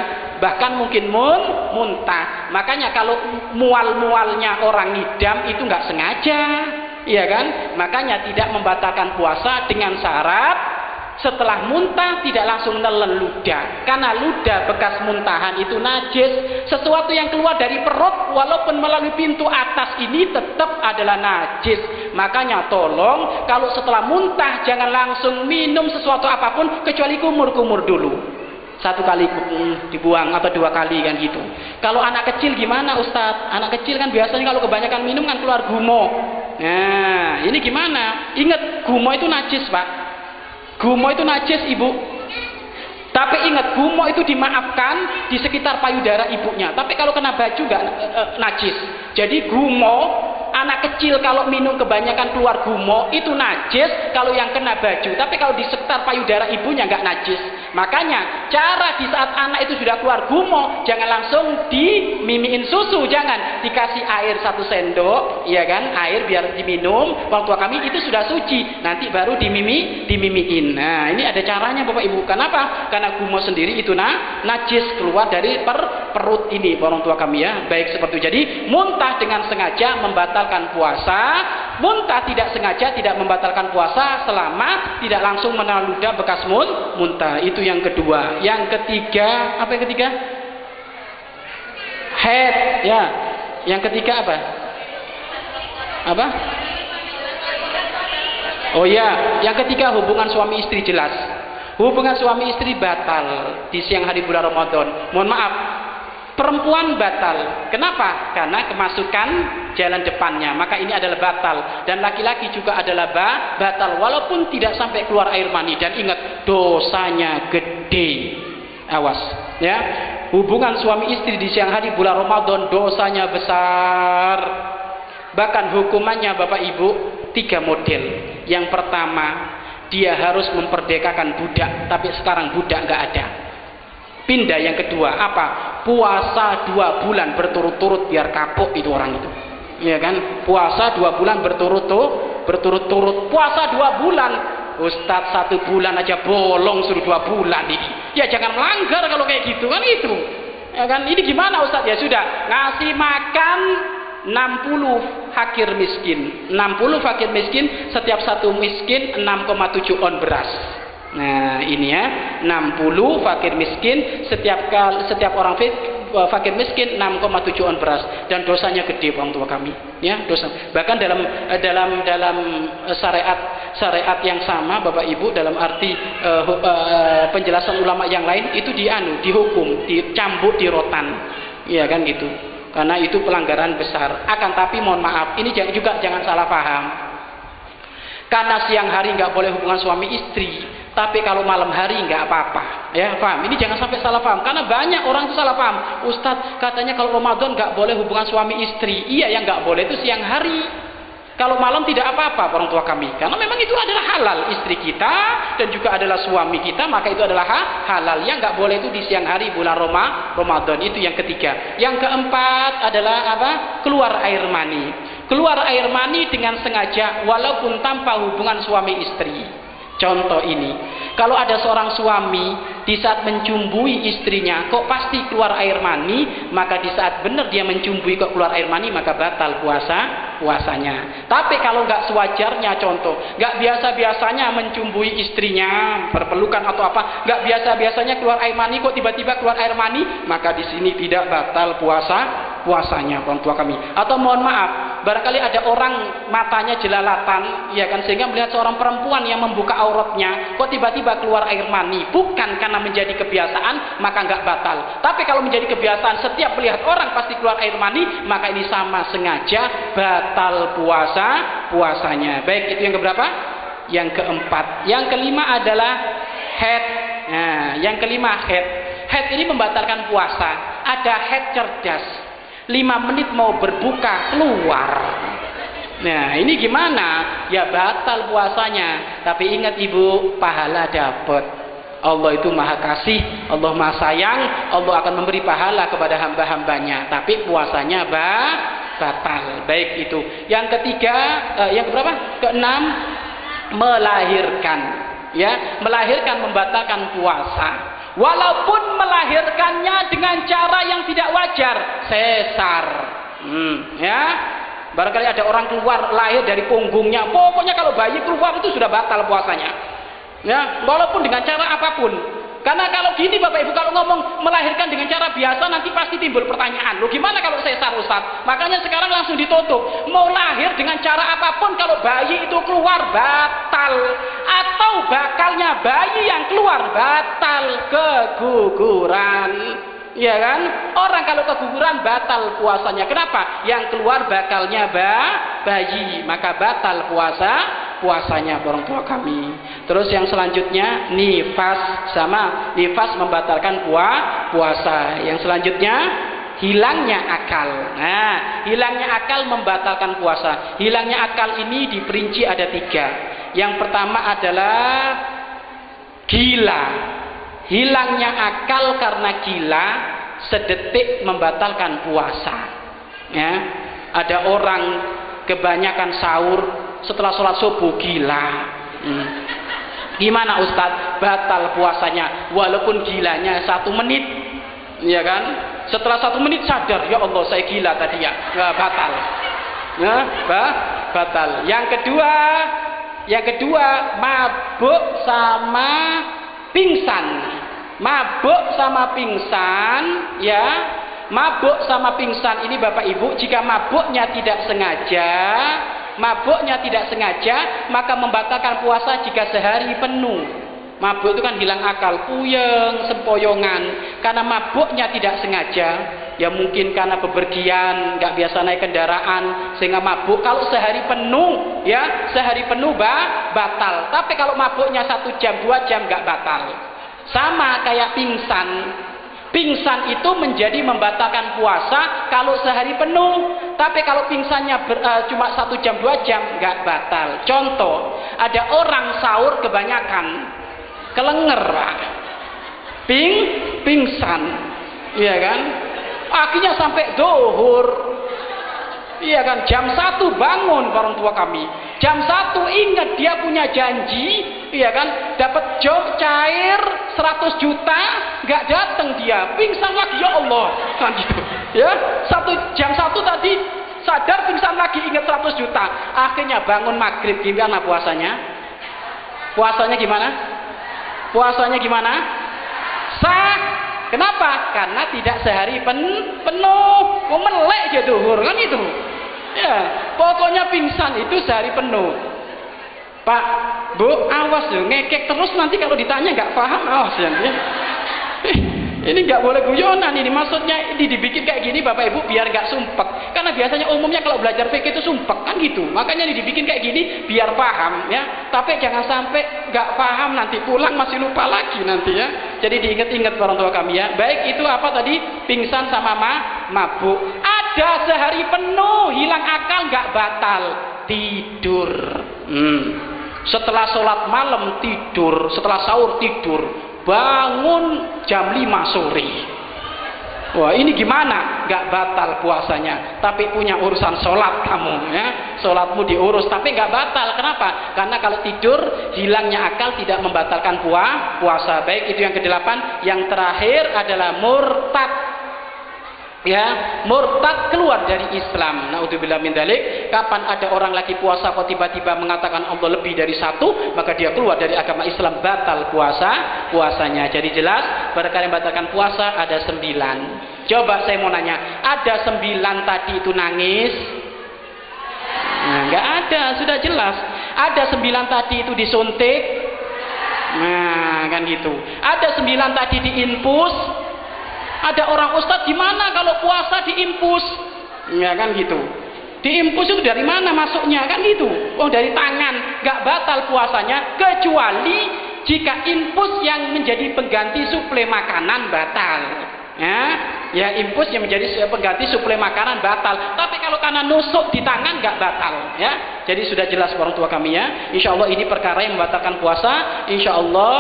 bahkan mungkin muntah. Makanya kalau mual-mualnya orang idam itu nggak sengaja ya kan, makanya tidak membatalkan puasa dengan syarat setelah muntah tidak langsung nelen ludah, karena ludah bekas muntahan itu najis. Sesuatu yang keluar dari perut walaupun melalui pintu atas ini tetap adalah najis. Makanya tolong kalau setelah muntah jangan langsung minum sesuatu apapun kecuali kumur-kumur dulu. 1 kali dibuang atau 2 kali kan gitu. Kalau anak kecil gimana Ustadz? Anak kecil kan biasanya kalau kebanyakan minum kan keluar gumo. Nah ini gimana? Ingat, gumo itu najis Pak. Gumo itu najis ibu. Tapi ingat, gumo itu dimaafkan di sekitar payudara ibunya. Tapi kalau kena baju nggak najis. Jadi gumo, anak kecil kalau minum kebanyakan keluar gumo itu najis kalau yang kena baju. Tapi kalau di sekitar payudara ibunya nggak najis. Makanya cara di saat anak itu sudah keluar gumo, jangan langsung dimimiin susu, jangan dikasih air 1 sendok, ya kan, air biar diminum. Orang tua kami itu sudah suci, nanti baru dimimiin. Nah ini ada caranya Bapak Ibu. Kenapa? Karena gumo sendiri itu najis keluar dari perut ini orang tua kami ya. Baik seperti itu. Jadi muntah dengan sengaja membatalkan puasa, muntah tidak sengaja tidak membatalkan puasa selama tidak langsung menelan ludah bekas muntah. Itu yang kedua. Yang ketiga, apa yang ketiga? Haid ya. Yang ketiga apa? Apa? Oh ya, yang ketiga hubungan suami istri. Jelas hubungan suami istri batal di siang hari bulan Ramadan. Mohon maaf, perempuan batal. Kenapa? Karena kemasukan jalan depannya, maka ini adalah batal. Dan laki-laki juga adalah batal walaupun tidak sampai keluar air mani. Dan ingat, dosanya gede. Awas ya, hubungan suami istri di siang hari bulan Ramadan dosanya besar. Bahkan hukumannya Bapak Ibu 3 model. Yang pertama, dia harus memperdekakan budak, tapi sekarang budak nggak ada. Pindah yang kedua, apa? Puasa 2 bulan berturut-turut biar kapok itu orang itu. Ya kan? Puasa 2 bulan berturut-turut. Puasa 2 bulan. Ustadz 1 bulan aja bolong suruh 2 bulan ini. Ya jangan melanggar kalau kayak gitu kan itu. Ya kan? Ini gimana Ustadz? Ya sudah, ngasih makan 60 fakir miskin. 60 fakir miskin, setiap satu miskin 6,7 on beras. Nah ini ya, 60 fakir miskin, setiap orang fakir miskin 6,7 on beras, dan dosanya gede orang tua kami ya, dosa. Bahkan dalam syariat yang sama Bapak Ibu, dalam arti penjelasan ulama yang lain itu dihukum, dicambuk di rotan ya kan gitu, karena itu pelanggaran besar. Akan tapi mohon maaf, ini juga jangan salah paham, karena siang hari nggak boleh hubungan suami istri, tapi kalau malam hari nggak apa-apa, ya paham? Ini jangan sampai salah paham, karena banyak orang itu salah paham. Ustadz katanya kalau Ramadan nggak boleh hubungan suami istri. Iya, yang nggak boleh itu siang hari. Kalau malam tidak apa-apa orang tua kami, karena memang itu adalah halal istri kita dan juga adalah suami kita, maka itu adalah halal. Yang nggak boleh itu di siang hari bulan Ramadan. Itu yang ketiga. Yang keempat adalah apa? Keluar air mani. Keluar air mani dengan sengaja walaupun tanpa hubungan suami istri. Contoh ini, kalau ada seorang suami di saat mencumbui istrinya kok pasti keluar air mani, maka di saat benar dia mencumbui kok keluar air mani, maka batal puasanya. Tapi kalau nggak sewajarnya, contoh, nggak biasa-biasanya mencumbui istrinya, berpelukan atau apa, nggak biasa-biasanya keluar air mani kok tiba-tiba keluar air mani, maka di sini tidak batal puasanya orang tua kami. Atau mohon maaf, barangkali ada orang matanya jelalatan, ya kan, sehingga melihat seorang perempuan yang membuka auratnya, kok tiba-tiba keluar air mani, bukan karena menjadi kebiasaan, maka nggak batal. Tapi kalau menjadi kebiasaan setiap melihat orang pasti keluar air mani, maka ini sama sengaja batal puasanya. Baik, itu yang keberapa? Yang keempat. Yang kelima adalah haid. Nah, yang kelima haid. Haid ini membatalkan puasa. Ada haid cerdas. 5 menit mau berbuka keluar. Nah ini gimana? Ya batal puasanya. Tapi ingat ibu, pahala dapat. Allah itu maha kasih, Allah maha sayang, Allah akan memberi pahala kepada hamba-hambanya. Tapi puasanya batal. Baik itu. Yang ketiga, yang berapa? Keenam, melahirkan. Ya, melahirkan membatalkan puasa. Walaupun melahirkannya dengan cara yang tidak wajar, sesar. Ya. Barangkali ada orang keluar lahir dari punggungnya, pokoknya kalau bayi keluar itu sudah batal puasanya. Ya, walaupun dengan cara apapun. Karena kalau gini Bapak Ibu, kalau ngomong melahirkan dengan cara biasa nanti pasti timbul pertanyaan. Loh gimana kalau sesar Ustaz? Makanya sekarang langsung ditutup. Mau lahir dengan cara apapun, kalau bayi itu keluar batal. Atau bakalnya bayi yang keluar batal, keguguran. Ya kan? Orang kalau keguguran batal puasanya. Kenapa? Yang keluar bakalnya bayi, maka batal puasanya orang tua kami. Terus yang selanjutnya nifas, sama nifas membatalkan puasa. Yang selanjutnya hilangnya akal. Nah, hilangnya akal membatalkan puasa. Hilangnya akal ini diperinci ada 3. Yang pertama adalah gila. Hilangnya akal karena gila sedetik membatalkan puasa. Ya, ada orang kebanyakan sahur setelah sholat subuh gila. Gimana Ustadz? Batal puasanya walaupun gilanya 1 menit. Ya kan? Setelah 1 menit sadar, ya Allah saya gila tadi ya. Batal. Nah, batal. Yang kedua mabuk sama pingsan. Mabuk sama pingsan, ya. Mabuk sama pingsan ini Bapak Ibu, jika mabuknya tidak sengaja, maka membatalkan puasa jika sehari penuh. Mabuk itu kan hilang akal, puyeng, sempoyongan. Karena mabuknya tidak sengaja, ya mungkin karena bepergian, nggak biasa naik kendaraan, sehingga mabuk. Kalau sehari penuh, ya sehari penuh batal. Tapi kalau mabuknya 1 jam, 2 jam nggak batal. Sama kayak pingsan. Pingsan itu menjadi membatalkan puasa kalau sehari penuh. Tapi kalau pingsannya cuma 1 jam 2 jam nggak batal. Contoh, ada orang sahur kebanyakan, kelenger, Pak. pingsan, iya kan? Akhirnya sampai zuhur, iya kan? Jam 1 bangun orang tua kami. Jam 1 ingat dia punya janji, iya kan? Dapat job cair 100 juta, nggak datang dia, pingsan lagi, ya Allah, kan gitu. Ya, jam 1 tadi sadar, pingsan lagi, ingat 100 juta. Akhirnya bangun maghrib, gimana puasanya? Puasanya gimana? Puasanya gimana? Sah. Kenapa? Karena tidak sehari penuh. Melek aja duhur kan itu. Ya, pokoknya pingsan itu sehari penuh. Pak, Bu, awas loh, ngekek terus nanti kalau ditanya nggak paham, awas ya. Ini nggak boleh guyonan ini, maksudnya ini dibikin kayak gini Bapak Ibu biar nggak sumpek. Karena biasanya umumnya kalau belajar fikih itu sumpek kan gitu. Makanya ini dibikin kayak gini biar paham ya. Tapi jangan sampai nggak paham nanti pulang masih lupa lagi nanti ya. Jadi diingat-ingat orang tua kami ya. Baik itu apa tadi? Pingsan sama mabuk. Ada sehari penuh hilang akal nggak batal, tidur. Setelah sholat malam tidur, setelah sahur tidur, bangun jam 5 sore. Wah, ini gimana? Gak batal puasanya, tapi punya urusan sholat kamu ya. Sholatmu diurus tapi gak batal. Kenapa? Karena kalau tidur hilangnya akal tidak membatalkan puasa. Baik, itu yang ke-8. Yang terakhir adalah murtad. Ya, murtad keluar dari Islam. Naudzubillah min dzalik. Kapan ada orang lagi puasa kok tiba-tiba mengatakan Allah lebih dari 1, maka dia keluar dari agama Islam, batal puasanya. Jadi jelas perkara yang membatalkan puasa ada 9. Coba saya mau nanya, ada 9 tadi itu nangis? Nah, nggak ada, sudah jelas. Ada 9 tadi itu disuntik? Nah, kan gitu. Ada 9 tadi diinfus? Ada orang ustadz, gimana kalau puasa diimpus? Ya kan gitu. Diimpus itu dari mana masuknya? Kan gitu. Oh, dari tangan. Gak batal puasanya kecuali jika infus yang menjadi pengganti suplai makanan batal. Ya, infus yang menjadi pengganti suplai makanan batal. Tapi kalau karena nusuk di tangan nggak batal, ya. Jadi sudah jelas orang tua kami ya. Insya Allah ini perkara yang membatalkan puasa. Insya Allah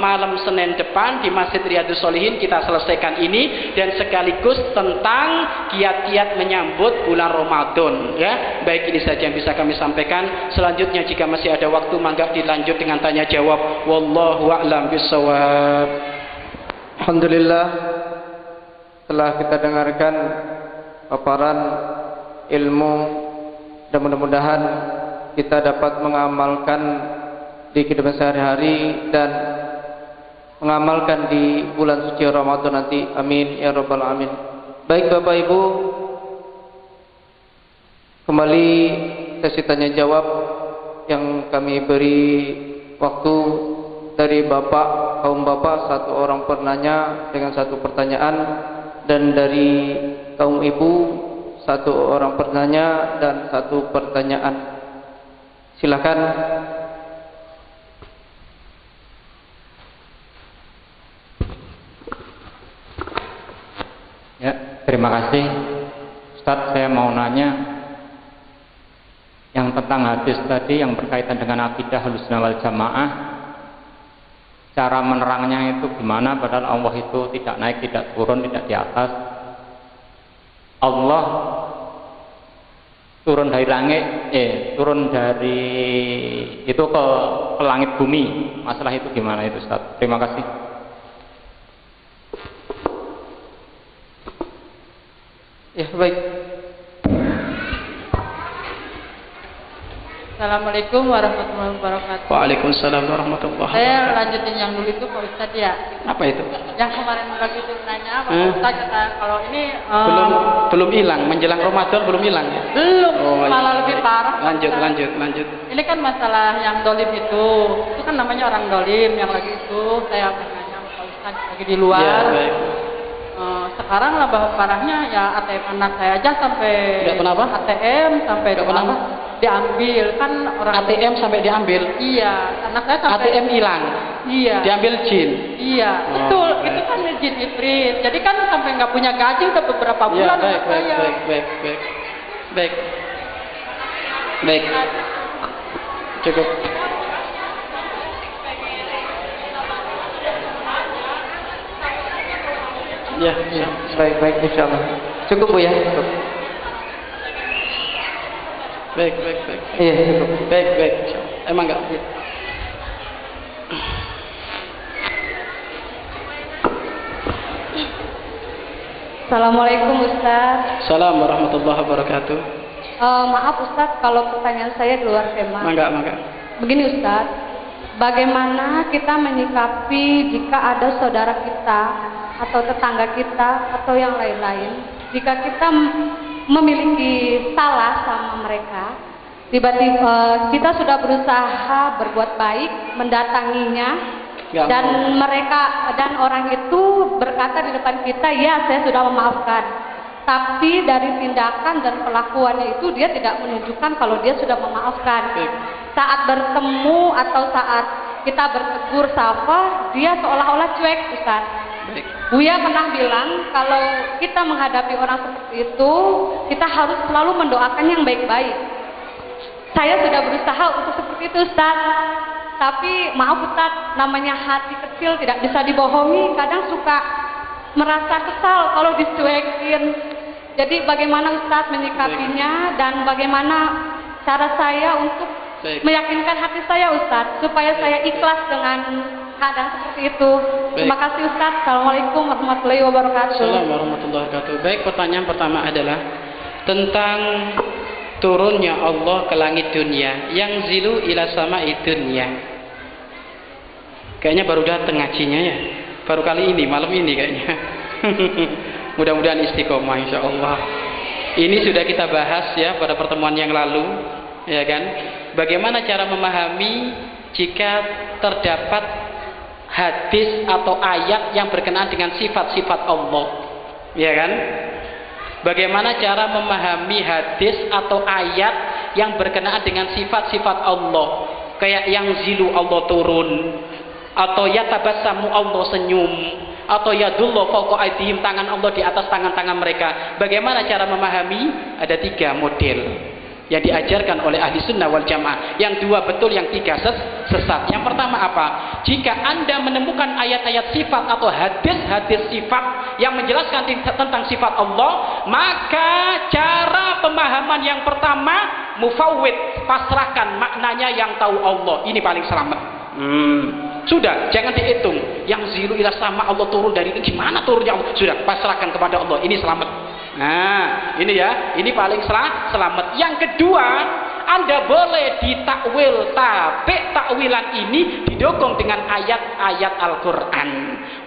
malam Senin depan di Masjid Riyadhus Shalihin kita selesaikan ini dan sekaligus tentang kiat-kiat menyambut bulan Ramadan. Ya, baik ini saja yang bisa kami sampaikan. Selanjutnya jika masih ada waktu, mangga dilanjut dengan tanya jawab. Wallahu a'lam bishawab. Alhamdulillah. Setelah kita dengarkan paparan ilmu dan mudah-mudahan kita dapat mengamalkan di kehidupan sehari-hari dan mengamalkan di bulan suci Ramadan nanti. Amin ya rabbal alamin. Baik Bapak Ibu, kembali sesi tanya jawab yang kami beri waktu dari Bapak, kaum Bapak, 1 orang penanya dengan 1 pertanyaan, dan dari kaum ibu 1 orang penanya dan 1 pertanyaan. Silakan. Ya, terima kasih Ustadz. Saya mau nanya yang tentang hadis tadi yang berkaitan dengan akidah Ahlussunnah wal Jamaah. Cara menerangnya itu gimana, padahal Allah itu tidak naik, tidak turun, tidak di atas. Allah turun dari langit, turun dari itu ke langit bumi. Masalah itu gimana itu Ustaz? Terima kasih. Ya, baik. Assalamualaikum warahmatullahi wabarakatuh. Waalaikumsalam warahmatullahi wabarakatuh. Saya lanjutin yang dulu itu Pak Ustadz ya. Apa itu? Yang kemarin lagi itu nanya Pak Ustadz kata kalau ini belum hilang, menjelang Ramadan belum hilang ya? Belum, Oh, malah lebih parah. Lanjut. Ini kan masalah yang dolim itu kan namanya orang dolim yang lagi itu. Saya nanya Pak Ustadz lagi di luar. Ya, baik. Sekarang lah bahwa parahnya ya ATM anak saya aja sampai Nggak kenapa? ATM sampai Nggak kenapa? diambil kan orang ATM sampai diambil. Iya, anak saya sampai ATM hilang. Iya. Diambil jin. Iya, betul. Itu kan jin ifrit. Jadi kan sampai nggak punya gaji udah beberapa bulan. Ya, baik. Cukup. Ya, Baik, insyaallah. Cukup Bu ya, cukup. baik. Iya, cukup. Baik. Emang enggak? Assalamualaikum Ustaz. Assalamualaikum warahmatullahi wabarakatuh. Maaf Ustaz kalau pertanyaan saya di luar tema. Mangga. Begini Ustaz, bagaimana kita menyikapi jika ada saudara kita atau tetangga kita atau yang lain-lain, jika kita memiliki salah sama mereka, tiba-tiba kita sudah berusaha berbuat baik, mendatanginya, dan orang itu berkata di depan kita, ya saya sudah memaafkan. Tapi dari tindakan dan pelakuannya itu dia tidak menunjukkan kalau dia sudah memaafkan. Saat bertemu atau saat kita bertegur sapa, dia seolah-olah cuek Ustaz. Buya pernah bilang kalau kita menghadapi orang seperti itu, kita harus selalu mendoakan yang baik-baik. Saya sudah berusaha untuk seperti itu Ustaz. Tapi maaf Ustaz, namanya hati kecil tidak bisa dibohongi, kadang suka merasa kesal kalau dicuekin. Jadi bagaimana Ustaz menyikapinya dan bagaimana cara saya untuk meyakinkan hati saya Ustaz supaya saya ikhlas dengan keadaan seperti itu. Terima kasih Ustaz. Assalamualaikum warahmatullahi wabarakatuh. Assalamualaikum warahmatullahi wabarakatuh. Baik, pertanyaan pertama adalah tentang turunnya Allah ke langit dunia, yang zilu ila sama'i dunia. Kayaknya baru datang ngajinya ya, baru kali ini, malam ini kayaknya. Mudah-mudahan istiqomah insyaallah. Ini sudah kita bahas ya pada pertemuan yang lalu, ya kan? Bagaimana cara memahami jika terdapat hadis atau ayat yang berkenaan dengan sifat-sifat Allah, ya kan? Bagaimana cara memahami hadis atau ayat yang berkenaan dengan sifat-sifat Allah, kayak yang zilu Allah turun, atau ya tabassamu Allah senyum, atau ya dullu fawqa aydihim, tangan Allah di atas tangan-tangan mereka. Bagaimana cara memahami? Ada 3 model yang diajarkan oleh ahli sunnah wal jamaah. Yang 2 betul, yang 3 sesat. Yang pertama apa? Jika Anda menemukan ayat-ayat sifat atau hadis-hadis sifat yang menjelaskan tentang sifat Allah, maka cara pemahaman yang pertama mufawwid, pasrahkan maknanya yang tahu Allah. Ini paling selamat. Sudah, jangan dihitung. Yang zilu ila sama Allah turun dari itu, gimana turunnya Allah? Sudah, pasrahkan kepada Allah. Ini selamat. Nah, ini ya, ini paling selamat. Yang kedua, Anda boleh ditakwil, tapi takwilan ini didukung dengan ayat-ayat Al-Quran.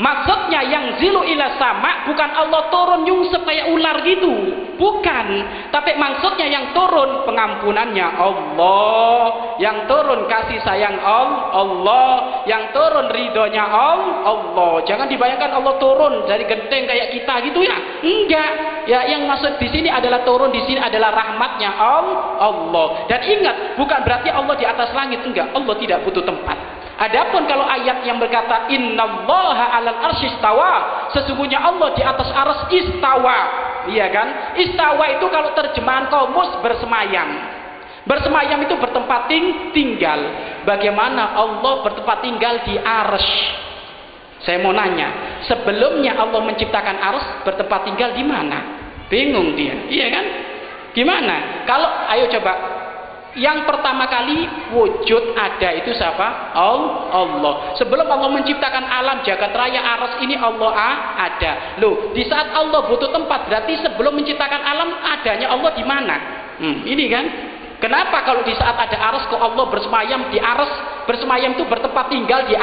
Maksudnya yang zilu ila sama bukan Allah turun nyungsep kayak ular gitu, bukan. Tapi maksudnya yang turun pengampunannya Allah, yang turun kasih sayang Allah, yang turun ridhonya Allah. Jangan dibayangkan Allah turun dari genteng kayak kita gitu ya, enggak. Ya, yang maksud di sini adalah turun di sini adalah rahmatnya Allah. Dan ingat, bukan berarti Allah di atas langit, enggak. Allah tidak butuh tempat. Adapun kalau ayat yang berkata innallaha 'alal arsy istawa, sesungguhnya Allah di atas arsy istawa, iya kan? Istawa itu kalau terjemahan kamus bersemayam. Bersemayam itu bertempat tinggal. Bagaimana Allah bertempat tinggal di arsy? Saya mau nanya, sebelumnya Allah menciptakan arsy, bertempat tinggal di mana? Bingung dia, iya kan? Gimana? Kalau ayo coba, yang pertama kali wujud ada itu siapa? Allah. Sebelum Allah menciptakan alam jagat raya arsy ini Allah ada. Loh, di saat Allah butuh tempat, berarti sebelum menciptakan alam adanya Allah di mana? Ini kan? Kenapa kalau di saat ada arsy kok Allah bersemayam di arsy? Bersemayam itu bertempat tinggal di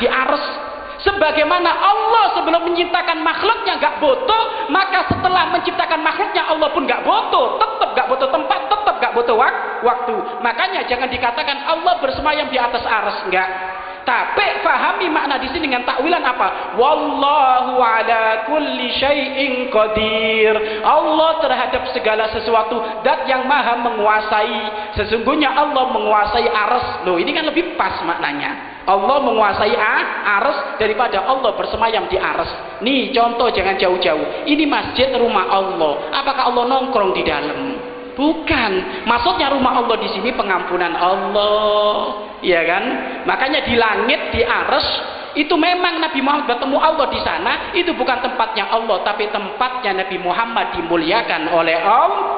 arsy. Sebagaimana Allah sebelum menciptakan makhluknya gak butuh, maka setelah menciptakan makhluknya Allah pun gak butuh, tetap gak butuh tempat, tetap gak butuh waktu. Makanya jangan dikatakan Allah bersemayam di atas arsy, enggak. Tapi fahami makna di sini dengan takwilan apa? Wallahu ala kulli syai'in qadir. Allah terhadap segala sesuatu zat yang maha menguasai. Sesungguhnya Allah menguasai arsy. Loh, ini kan lebih pas maknanya. Allah menguasai arsy daripada Allah bersemayam di arsy. Nih contoh, jangan jauh-jauh. Ini masjid rumah Allah. Apakah Allah nongkrong di dalam? Bukan. Maksudnya rumah Allah di sini pengampunan Allah, ya kan? Makanya di langit, di arsy Itu memang Nabi Muhammad bertemu Allah di sana, itu bukan tempatnya Allah, tapi tempatnya Nabi Muhammad dimuliakan oleh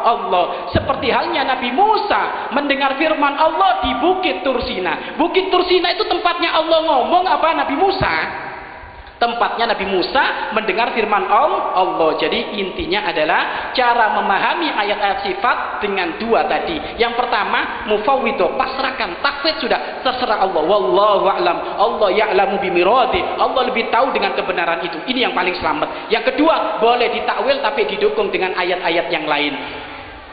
Allah. Seperti halnya Nabi Musa mendengar firman Allah di Bukit Tursina. Bukit Tursina itu tempatnya Allah ngomong apa Nabi Musa? Tempatnya Nabi Musa mendengar firman Allah. Jadi intinya adalah cara memahami ayat-ayat sifat dengan dua tadi. Yang pertama, mufawwidah, pasrahkan, takwid sudah, terserah Allah. Wallahu a'lam. Allah ya'lamu bimiradi. Allah lebih tahu dengan kebenaran itu. Ini yang paling selamat. Yang kedua, boleh ditakwil tapi didukung dengan ayat-ayat yang lain.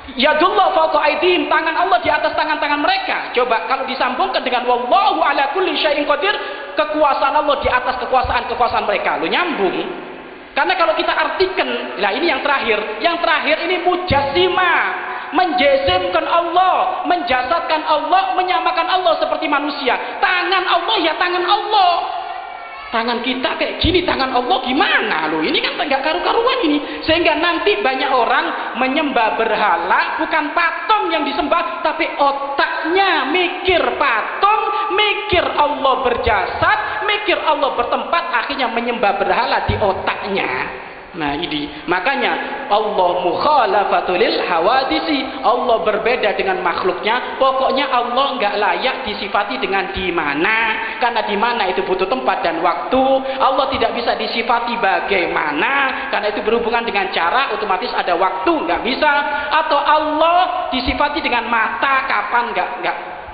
Yadullah fawqa aydihim, tangan Allah di atas tangan-tangan mereka. Coba kalau disambungkan dengan wallahu ala kulli syai'in qadir, kekuasaan Allah di atas kekuasaan mereka. Lu nyambung. Karena kalau kita artikan, nah ini yang terakhir. Yang terakhir ini mujassimah, menjesimkan Allah, menjasadkan Allah, menyamakan Allah seperti manusia. Tangan Allah ya tangan Allah. Tangan kita kayak gini, tangan Allah gimana loh? Ini kan nggak karu-karuan ini. Sehingga nanti banyak orang menyembah berhala, bukan patung yang disembah, tapi otaknya mikir patung, mikir Allah berjasad, mikir Allah bertempat, akhirnya menyembah berhala di otaknya. Nah ini makanya Allah mukhalafatul lil hawadisi, Allah berbeda dengan makhluknya. Pokoknya Allah nggak layak disifati dengan di mana, karena di mana itu butuh tempat dan waktu. Allah tidak bisa disifati bagaimana, karena itu berhubungan dengan cara, otomatis ada waktu, nggak bisa. Atau Allah disifati dengan mata, kapan,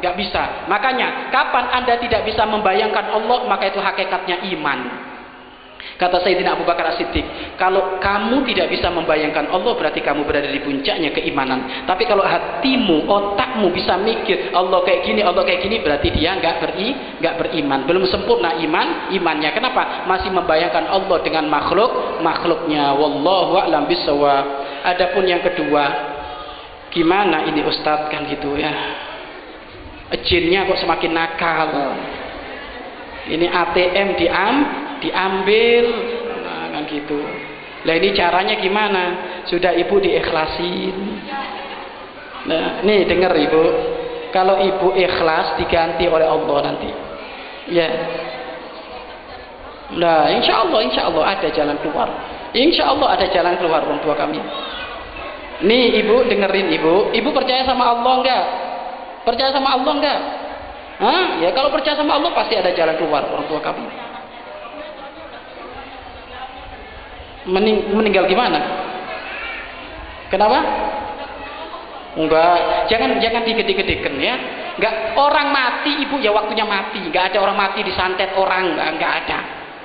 nggak bisa. Makanya kapan Anda tidak bisa membayangkan Allah, maka itu hakikatnya iman. Kata Sayyidina Abu Bakar As-Siddiq, kalau kamu tidak bisa membayangkan Allah, berarti kamu berada di puncaknya keimanan. Tapi kalau hatimu, otakmu bisa mikir Allah kayak gini, Allah kayak gini, berarti dia nggak beriman, belum sempurna imannya. Kenapa? Masih membayangkan Allah dengan makhluknya. Wallahu a'lam bishawab. Adapun yang kedua, gimana ini Ustadz kan gitu ya? Jinnya kok semakin nakal. Ini ATM diambil, nah, kan gitu. Lah ini caranya gimana? Sudah ibu diikhlasin. Nah, nih dengar ibu, kalau ibu ikhlas diganti oleh Allah nanti. Ya. Nah, insya Allah ada jalan keluar. Insya Allah ada jalan keluar orang tua kami. Nih ibu dengerin ibu percaya sama Allah enggak? Percaya sama Allah enggak? Hah? Ya kalau percaya sama Allah pasti ada jalan keluar orang tua kami. Meninggal gimana? Kenapa? Enggak, jangan digede-gedekan ya. Enggak, orang mati ibu ya waktunya mati. Enggak ada orang mati disantet orang, enggak ada.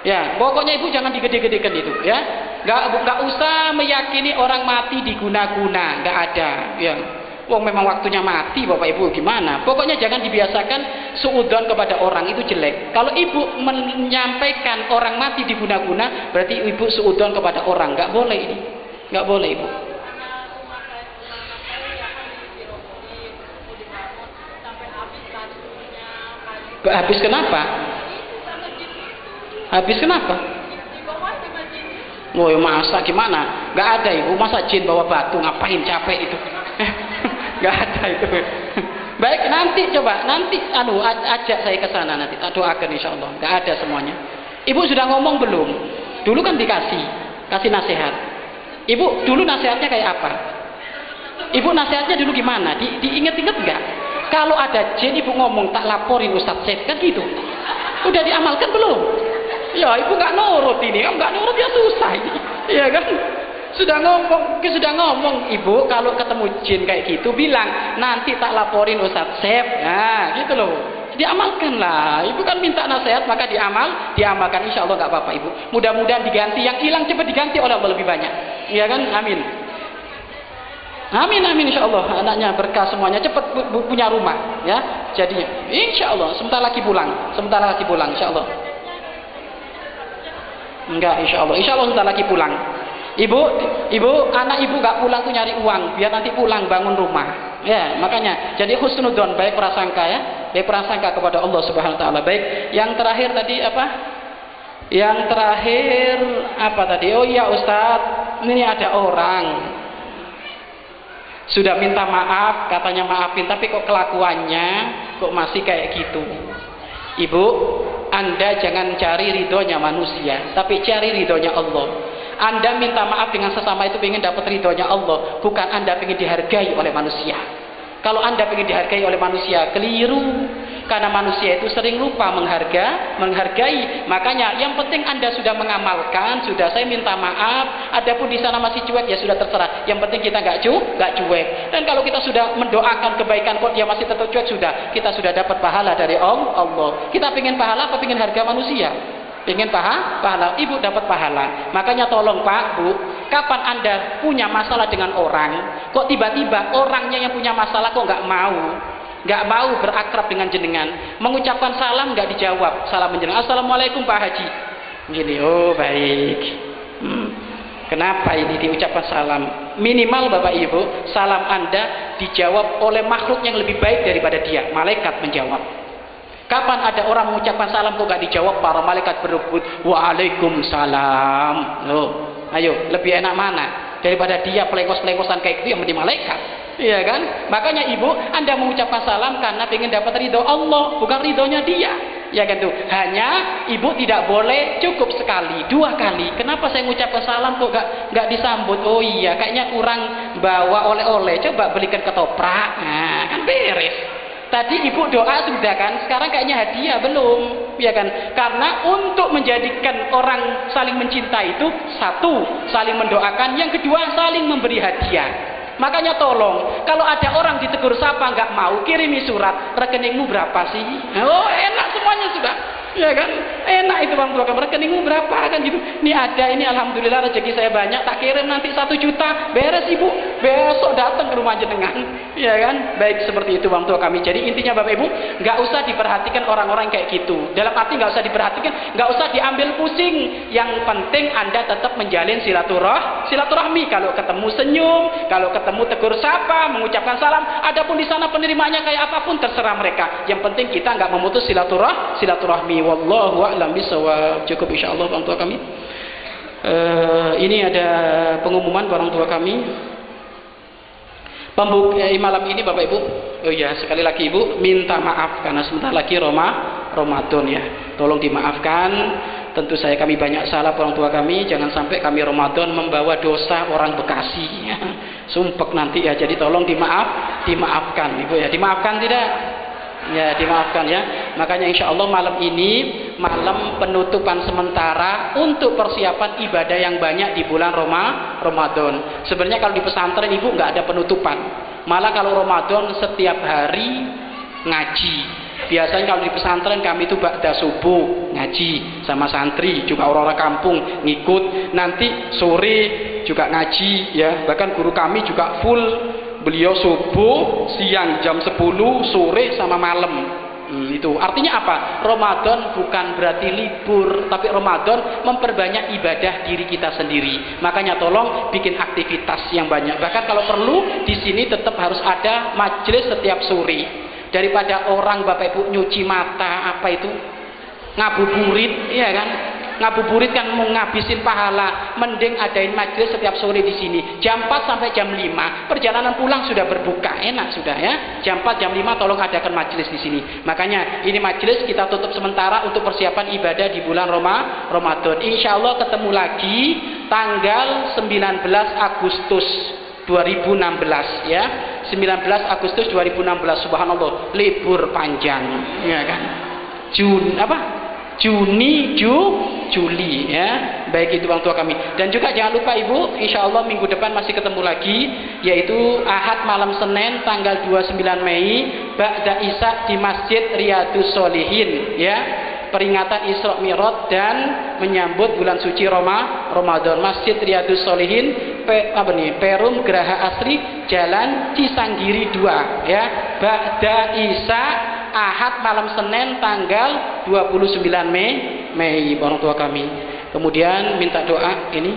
Ya, pokoknya ibu jangan digede-gedekan itu ya. Enggak usah meyakini orang mati diguna-guna, enggak ada ya. Wong memang waktunya mati Bapak Ibu gimana? Pokoknya jangan dibiasakan suudzon kepada orang, itu jelek. Kalau ibu menyampaikan orang mati diguna-guna, berarti ibu suudzon kepada orang. Nggak boleh ini, nggak boleh ibu. Habis kenapa? Habis kenapa? Oh masa gimana? Nggak ada ibu, masa jin bawa batu ngapain, capek itu. Nggak ada itu. Baik, nanti coba ajak saya ke sana nanti, doakan insya Allah. Nggak ada semuanya. Ibu sudah ngomong belum? Dulu kan kasih nasihat. Ibu dulu nasihatnya kayak apa? Ibu nasihatnya dulu gimana? Diinget-inget nggak? Kalau ada jin ibu ngomong tak laporin Ustadz Syed kan gitu. Udah diamalkan belum? Ya ibu nggak nurut ini, nggak nurut ya susah ini, iya kan? Sudah ngomong ibu kalau ketemu jin kayak gitu bilang nanti tak laporin Ustadz Syed, nah gitu loh. Diamalkan lah, ibu kan minta nasihat maka diamalkan, insya Allah nggak apa-apa ibu. Mudah-mudahan diganti, yang hilang cepat diganti oleh Allah lebih banyak, iya kan? Amin. Amin insya Allah, anaknya berkah semuanya, cepat punya rumah ya jadinya, insya Allah. Sebentar lagi pulang insya Allah. Enggak, insya Allah sebentar lagi pulang. Ibu, anak ibu nggak pulang tuh nyari uang, biar nanti pulang bangun rumah. Ya, makanya jadi husnudzon, baik prasangka ya, baik prasangka kepada Allah Subhanahu wa taala. Baik, yang terakhir tadi apa? Yang terakhir apa tadi? Oh iya Ustadz, ini ada orang sudah minta maaf, katanya maafin, tapi kok kelakuannya kok masih kayak gitu. Ibu, Anda jangan cari ridhonya manusia, tapi cari ridhonya Allah. Anda minta maaf dengan sesama itu ingin dapat ridhonya Allah, bukan Anda ingin dihargai oleh manusia. Kalau Anda ingin dihargai oleh manusia, keliru. Karena manusia itu sering lupa menghargai. Makanya yang penting Anda sudah mengamalkan, sudah saya minta maaf. Adapun di sana masih cuek, ya sudah terserah. Yang penting kita nggak cuek. Dan kalau kita sudah mendoakan kebaikan, kok dia masih tetap cuek, kita sudah dapat pahala dari Allah. Kita pengen pahala apa pengen harga manusia? Pengen pahala. Ibu dapat pahala. Makanya tolong Pak, Bu, kapan Anda punya masalah dengan orang, kok tiba-tiba orangnya yang punya masalah kok nggak mau berakrab dengan jenengan, mengucapkan salam nggak dijawab, salam menjenengan, assalamualaikum Pak Haji, gini, oh baik, kenapa ini diucapkan salam? Minimal Bapak Ibu, salam Anda dijawab oleh makhluk yang lebih baik daripada dia, malaikat menjawab. Kapan ada orang mengucapkan salam kok nggak dijawab, para malaikat berebut, waalaikumsalam. Loh, ayo lebih enak mana daripada dia pelengos-pelengosan kayak itu yang menjadi malaikat. Iya kan? Makanya ibu, Anda mengucapkan salam karena ingin dapat ridho Allah, bukan ridhonya dia. Ya kan tuh. Hanya ibu tidak boleh cukup sekali, 2 kali. Kenapa saya mengucapkan salam kok nggak disambut? Oh iya, kayaknya kurang bawa oleh-oleh. Coba belikan ketoprak. Nah, kan beres. Tadi ibu doa sudah kan, sekarang kayaknya hadiah belum, ya kan? Karena untuk menjadikan orang saling mencintai itu, 1, saling mendoakan, yang kedua saling memberi hadiah. Makanya tolong, kalau ada orang ditegur sapa nggak mau, kirimi surat, rekeningmu berapa sih? Oh enak semuanya sudah, ya kan? Enak itu Bang Program, rekeningmu berapa kan gitu. Ini ada, ini alhamdulillah rezeki saya banyak, tak kirim nanti 1 juta, beres ibu, besok datang ke rumah jenengan, ya kan? Baik seperti itu Bang Tua kami. Jadi intinya Bapak Ibu, nggak usah diperhatikan orang-orang kayak gitu. Dalam arti nggak usah diperhatikan, nggak usah diambil pusing. Yang penting Anda tetap menjalin silaturahmi. Kalau ketemu senyum, kalau ketemu tegur sapa, mengucapkan salam. Adapun di sana penerimanya kayak apapun terserah mereka. Yang penting kita nggak memutus silaturahmi. Wallahu a'lam bishawab. Cukup insyaallah orang tua kami. Ini ada pengumuman orang tua kami. Malam ini Bapak Ibu, oh ya sekali lagi Ibu minta maaf karena sebentar lagi Ramadan ya. Tolong dimaafkan. Tentu saya kami banyak salah orang tua kami. Jangan sampai kami Ramadan membawa dosa orang Bekasi. Sumpek nanti ya. Jadi tolong dimaafkan Ibu ya. Dimaafkan tidak? Ya dimaafkan ya. Makanya insya Allah malam ini malam penutupan sementara untuk persiapan ibadah yang banyak di bulan Ramadan. Sebenarnya kalau di pesantren ibu nggak ada penutupan, malah kalau Ramadan setiap hari ngaji. Biasanya kalau di pesantren kami itu ba'da subuh ngaji sama santri, juga orang-orang kampung ngikut, nanti sore juga ngaji ya. Bahkan guru kami juga full, beliau subuh, siang jam 10, sore sama malam. Itu artinya apa? Ramadan bukan berarti libur, tapi Ramadan memperbanyak ibadah diri kita sendiri. Makanya tolong bikin aktivitas yang banyak. Bahkan kalau perlu di sini tetap harus ada majelis setiap sore. Daripada orang Bapak Ibu nyuci mata apa itu ngabuburit, iya kan? Ngabuburit kan mau ngabisin pahala. Mending adain majelis setiap sore di sini. Jam 4 sampai jam 5. Perjalanan pulang sudah berbuka, enak sudah ya. Jam 4 jam 5 tolong adakan majelis di sini. Makanya ini majelis kita tutup sementara untuk persiapan ibadah di bulan Ramadan. Insya Allah ketemu lagi tanggal 19 Agustus 2016 ya. 19 Agustus 2016 subhanallah, libur panjang ya kan. Juni, Juli ya. Baik itu orang tua kami. Dan juga jangan lupa Ibu, insya Allah minggu depan masih ketemu lagi, yaitu Ahad malam Senin tanggal 29 Mei Ba'da Isya di Masjid Riyadus Sholihin ya. Peringatan Isra Mi'raj dan menyambut bulan suci Ramadan. Masjid Riyadus Sholihin Perum Geraha Asri Jalan Cisanggiri 2 ya. Ba'da Isya Ahad malam Senin tanggal 29 Mei orang tua kami. Kemudian minta doa ini,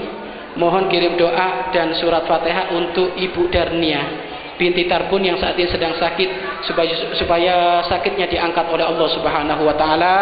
mohon kirim doa dan surat Fatihah untuk Ibu Darnia binti Tarbun yang saat ini sedang sakit, supaya sakitnya diangkat oleh Allah Subhanahu wa taala.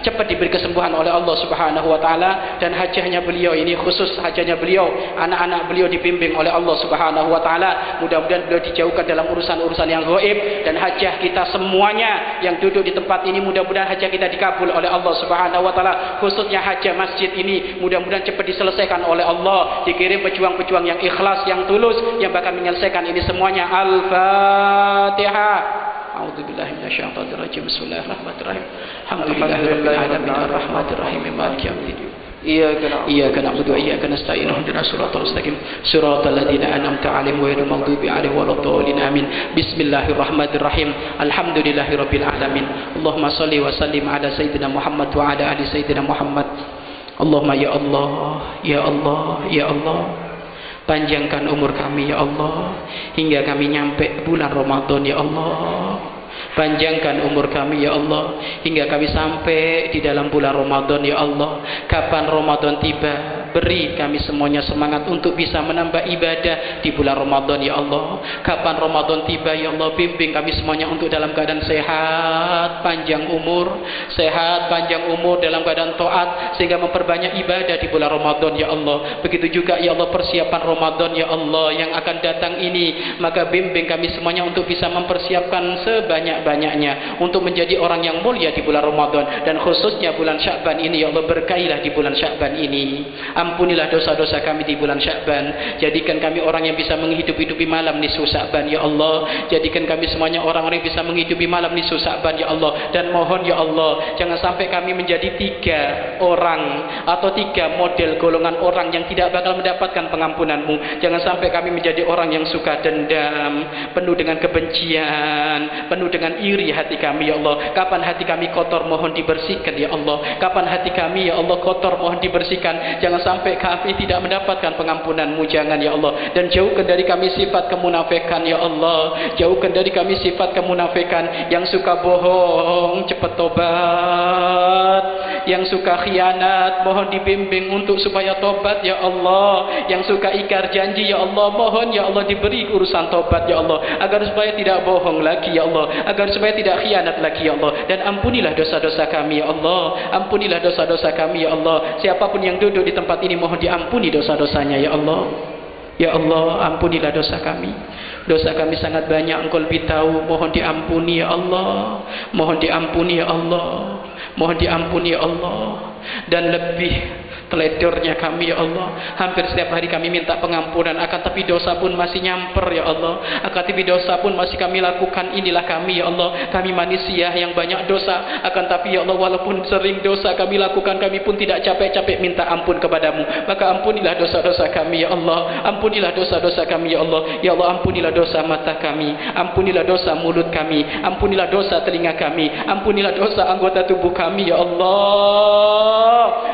cepat diberi kesembuhan oleh Allah Subhanahu wa taala, dan hajahnya beliau ini khusus hajahnya beliau, anak-anak beliau dibimbing oleh Allah Subhanahu wa taala. Mudah-mudahan beliau dijauhkan dalam urusan-urusan yang gaib, dan hajah kita semuanya yang duduk di tempat ini mudah-mudahan hajah kita dikabul oleh Allah Subhanahu wa taala, khususnya hajah masjid ini mudah-mudahan cepat diselesaikan oleh Allah, dikirim pejuang-pejuang yang ikhlas, yang tulus, yang bakal menyelesaikan ini semuanya. Al-Fatihah. A'udzubillahi minasyaitonir rajim. Bismillahirrahmanirrahim. Alhamdulillahirabbil alamin arrahmanir rahim maliki yaumiddin. Iyyaka na'budu wa iyyaka nasta'in. Ihdinas siratal mustaqim. Siratal ladzina an'amta 'alaihim ghairil maghdubi 'alaihim waladdallin. Amin. Bismillahirrahmanirrahim. Alhamdulillahirabbil alamin. Allahumma shalli wa sallim ala sayyidina Muhammad wa ala ali sayyidina Muhammad. Allahumma ya Allah, ya Allah, ya Allah. Panjangkan umur kami ya Allah, hingga kami nyampe bulan Ramadan ya Allah. Panjangkan umur kami ya Allah, hingga kami sampai di dalam bulan Ramadan ya Allah. Kapan Ramadan tiba, beri kami semuanya semangat untuk bisa menambah ibadah di bulan Ramadan ya Allah. Kapan Ramadan tiba ya Allah, bimbing kami semuanya untuk dalam keadaan sehat, panjang umur, sehat, panjang umur dalam keadaan taat, sehingga memperbanyak ibadah di bulan Ramadan ya Allah. Begitu juga ya Allah persiapan Ramadan ya Allah yang akan datang ini, maka bimbing kami semuanya untuk bisa mempersiapkan sebanyak-banyaknya untuk menjadi orang yang mulia di bulan Ramadan, dan khususnya bulan Sya'ban ini ya Allah. Berkailah di bulan Sya'ban ini, ampunilah dosa-dosa kami di bulan Sya'ban, jadikan kami orang yang bisa menghidupi malam nisfu Sya'ban ya Allah. Jadikan kami semuanya orang-orang yang bisa menghidupi malam nisfu Sya'ban ya Allah. Dan mohon ya Allah, jangan sampai kami menjadi 3 orang atau 3 model golongan orang yang tidak bakal mendapatkan pengampunan-Mu. Jangan sampai kami menjadi orang yang suka dendam, penuh dengan kebencian, penuh dengan iri hati kami ya Allah. Kapan hati kami kotor, mohon dibersihkan ya Allah. Kapan hati kami ya Allah kotor, mohon dibersihkan. Jangan sampai kami tidak mendapatkan pengampunan-Mu, jangan ya Allah. Dan jauhkan dari kami sifat kemunafikan ya Allah. Jauhkan dari kami sifat kemunafikan, yang suka bohong cepat tobat, yang suka khianat mohon dibimbing untuk supaya tobat ya Allah. Yang suka ingkar janji ya Allah, mohon ya Allah diberi urusan tobat ya Allah, agar supaya tidak bohong lagi ya Allah, agar supaya tidak khianat lagi ya Allah. Dan ampunilah dosa-dosa kami ya Allah, ampunilah dosa-dosa kami ya Allah. Siapapun yang duduk di tempat ini mohon diampuni dosa-dosanya ya Allah. Ya Allah, ampunilah dosa kami. Dosa kami sangat banyak, Engkau lebih tahu. Mohon diampuni ya Allah, mohon diampuni ya Allah, mohon diampuni ya Allah. Dan lebih teledornya kami ya Allah, hampir setiap hari kami minta pengampunan, akan tapi dosa pun masih nyamper ya Allah, akan tapi dosa pun masih kami lakukan. Inilah kami ya Allah, kami manusia yang banyak dosa, akan tapi ya Allah walaupun sering dosa kami lakukan, kami pun tidak capek-capek minta ampun kepadamu. Maka ampunilah dosa-dosa kami ya Allah, ampunilah dosa-dosa kami ya Allah. Ya Allah, ampunilah dosa mata kami, ampunilah dosa mulut kami, ampunilah dosa telinga kami, ampunilah dosa anggota tubuh kami ya Allah.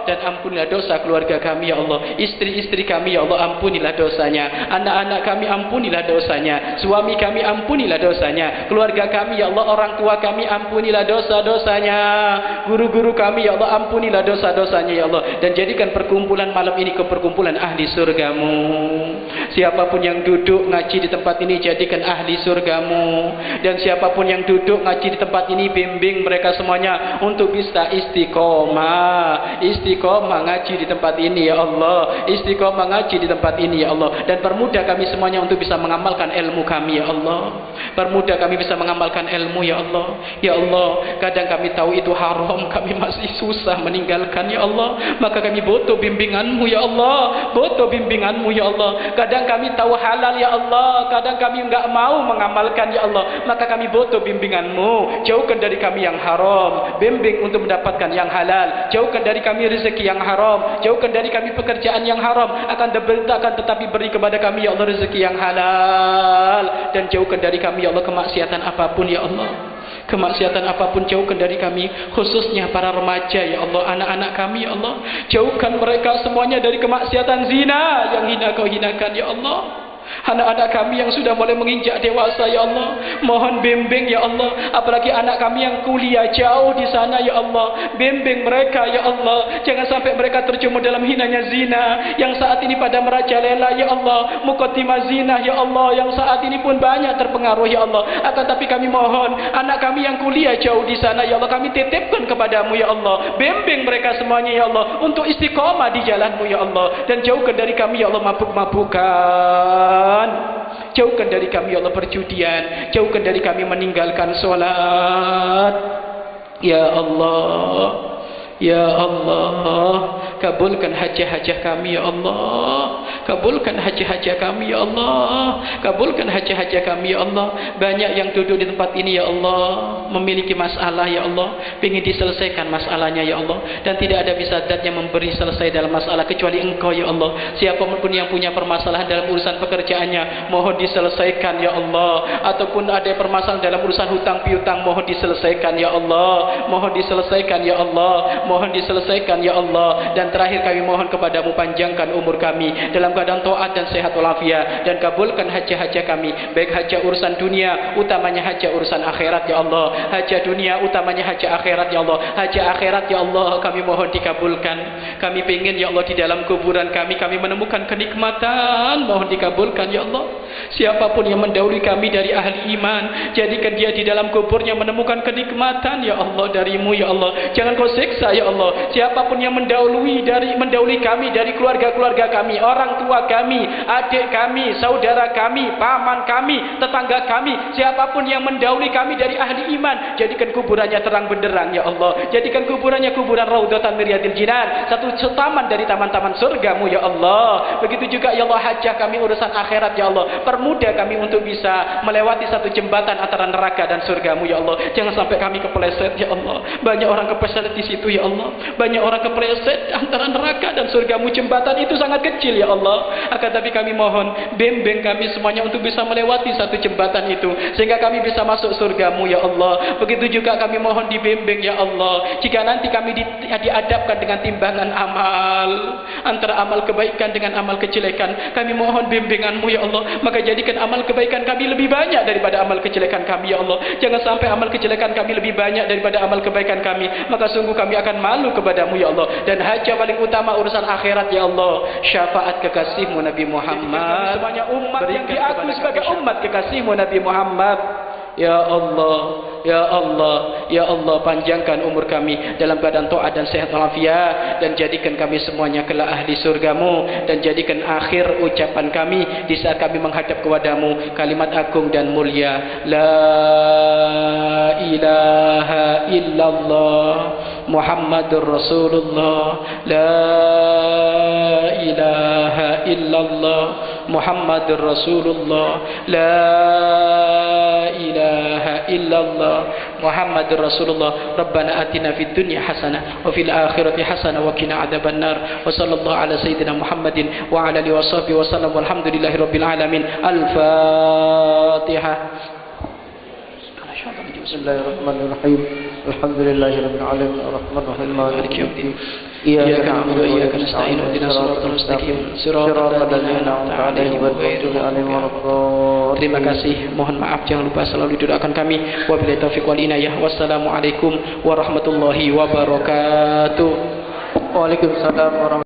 Dan ampunilah dosa keluarga kami ya Allah, istri-istri kami ya Allah, ampunilah dosanya, anak-anak kami ampunilah dosanya, suami kami ampunilah dosanya, keluarga kami ya Allah, orang tua kami ampunilah dosa-dosanya, guru-guru kami ya Allah, ampunilah dosa-dosanya ya Allah. Dan jadikan perkumpulan malam ini ke perkumpulan ahli surgamu. Siapapun yang duduk ngaji di tempat ini, jadikan ahli surgamu. Dan siapapun yang duduk ngaji di tempat ini, bimbing mereka semuanya untuk bisa istiqomah, istiqomah ngaji di tempat ini ya Allah, istiqomah ngaji di tempat ini ya Allah. Dan permudah kami semuanya untuk bisa mengamalkan ilmu kami ya Allah, permudah kami bisa mengamalkan ilmu ya Allah. Ya Allah, kadang kami tahu itu haram, kami masih susah meninggalkan ya Allah. Maka kami butuh bimbingan-Mu ya Allah, butuh bimbingan-Mu ya Allah. Kadang kami tahu halal ya Allah, kadang kami enggak mau mengamalkan ya Allah. Maka kami butuh bimbingan-Mu. Jauhkan dari kami yang haram, bimbing untuk mendapatkan yang halal. Jauhkan dari kami rezeki yang haram, jauhkan dari kami pekerjaan yang haram, akan tetapi beri kepada kami ya Allah rezeki yang halal. Dan jauhkan dari kami ya Allah kemaksiatan apapun ya Allah, kemaksiatan apapun jauhkan dari kami, khususnya para remaja ya Allah, anak-anak kami ya Allah. Jauhkan mereka semuanya dari kemaksiatan zina yang hina Kau hinakan ya Allah. Anak-anak kami yang sudah mulai menginjak dewasa ya Allah, mohon bimbing ya Allah. Apalagi anak kami yang kuliah jauh di sana ya Allah, bimbing mereka ya Allah. Jangan sampai mereka terjerumus dalam hinanya zina yang saat ini pada merajalela ya Allah, muqaddimah zina ya Allah yang saat ini pun banyak terpengaruh ya Allah. Akan tapi kami mohon anak kami yang kuliah jauh di sana ya Allah, kami titipkan kepadamu ya Allah. Bimbing mereka semuanya ya Allah untuk istiqomah di jalanmu ya Allah, dan jauhkan dari kami ya Allah mabuk-mabukan. Jauhkan dari kami ya Allah perjudian, jauhkan dari kami meninggalkan sholat ya Allah. Ya Allah, kabulkan hajah-hajah kami ya Allah, kabulkan hajah-hajah kami ya Allah, kabulkan hajah-hajah kami ya Allah. Banyak yang duduk di tempat ini ya Allah memiliki masalah ya Allah, ingin diselesaikan masalahnya ya Allah, dan tidak ada bisa zat yang memberi selesai dalam masalah kecuali Engkau ya Allah. Siapapun yang punya permasalahan dalam urusan pekerjaannya, mohon diselesaikan ya Allah. Ataupun ada permasalahan dalam urusan hutang piutang, mohon diselesaikan ya Allah, mohon diselesaikan ya Allah, mohon diselesaikan ya Allah. Dan terakhir kami mohon kepadamu, panjangkan umur kami dalam keadaan taat dan sehat walafiat, dan kabulkan hajah-hajah kami, baik hajah urusan dunia, utamanya hajah urusan akhirat ya Allah. Hajah dunia utamanya hajah akhirat ya Allah, hajah akhirat ya Allah kami mohon dikabulkan. Kami ingin ya Allah di dalam kuburan kami menemukan kenikmatan, mohon dikabulkan ya Allah. Siapapun yang mendahului kami dari ahli iman, jadikan dia di dalam kuburnya menemukan kenikmatan ya Allah darimu ya Allah. Jangan kau siksa ya Allah. Siapapun yang mendahului kami dari keluarga-keluarga kami, orang tua kami, adik kami, saudara kami, paman kami, tetangga kami, siapapun yang mendahului kami dari ahli iman, jadikan kuburannya terang benderang ya Allah. Jadikan kuburannya kuburan raudhatan min riyadil jinan, satu taman dari taman-taman surgamu ya Allah. Begitu juga ya Allah hajah kami urusan akhirat ya Allah. Permudah kami untuk bisa melewati satu jembatan antara neraka dan surgamu ya Allah. Jangan sampai kami kepleset ya Allah. Banyak orang kepleset di situ ya Allah. Banyak orang kepleset antara neraka dan surgamu. Jembatan itu sangat kecil ya Allah. Akan tapi kami mohon bimbing kami semuanya untuk bisa melewati satu jembatan itu, sehingga kami bisa masuk surgamu ya Allah. Begitu juga kami mohon dibimbing ya Allah. Jika nanti kami dihadapkan dengan timbangan amal, antara amal kebaikan dengan amal kejelekan, kami mohon bimbinganmu ya Allah. Maka jadikan amal kebaikan kami lebih banyak daripada amal kejelekan kami ya Allah. Jangan sampai amal kejelekan kami lebih banyak daripada amal kebaikan kami, maka sungguh kami akan malu kepadamu ya Allah. Dan hajah paling utama urusan akhirat ya Allah, syafaat kekasihmu Nabi Muhammad, semuanya umat yang diaku sebagai umat kekasihmu Nabi Muhammad. Ya Allah, ya Allah, ya Allah, panjangkan umur kami dalam keadaan taat dan sehat walafiat, dan jadikan kami semuanya kelak ahli surgamu, dan jadikan akhir ucapan kami di saat kami menghadap kepadamu kalimat agung dan mulia, la ilaha illallah Muhammadur Rasulullah, la ilaha illallah Muhammadur Rasulullah, la ilaha illallah Muhammadur Rasulullah. Rabbana atina fid dunya hasanah wa fil akhirati hasanah wa qina adzabannar. Wa sallallahu ala sayyidina Muhammadin wa ala alihi washabbihi wasallam. Walhamdulillahi rabbil alamin. Al-Fatihah. Bismillahirrahmanirrahim. Alhamdulillahirabbil alamin arrahmanirrahim maliki yaumiddin. Iyyaka na'budu wa iyyaka nasta'in ihdinas siratal mustaqim siratal ladzina an'amta 'alaihim ghairil maghdubi 'alaihim. Terima kasih, mohon maaf, jangan lupa selalu didoakan kami. Wabillahi taufiq wal inayah. Wassalamualaikum warahmatullahi wabarakatuh. Waalaikumsalam warahmatullahi wabarakatuh.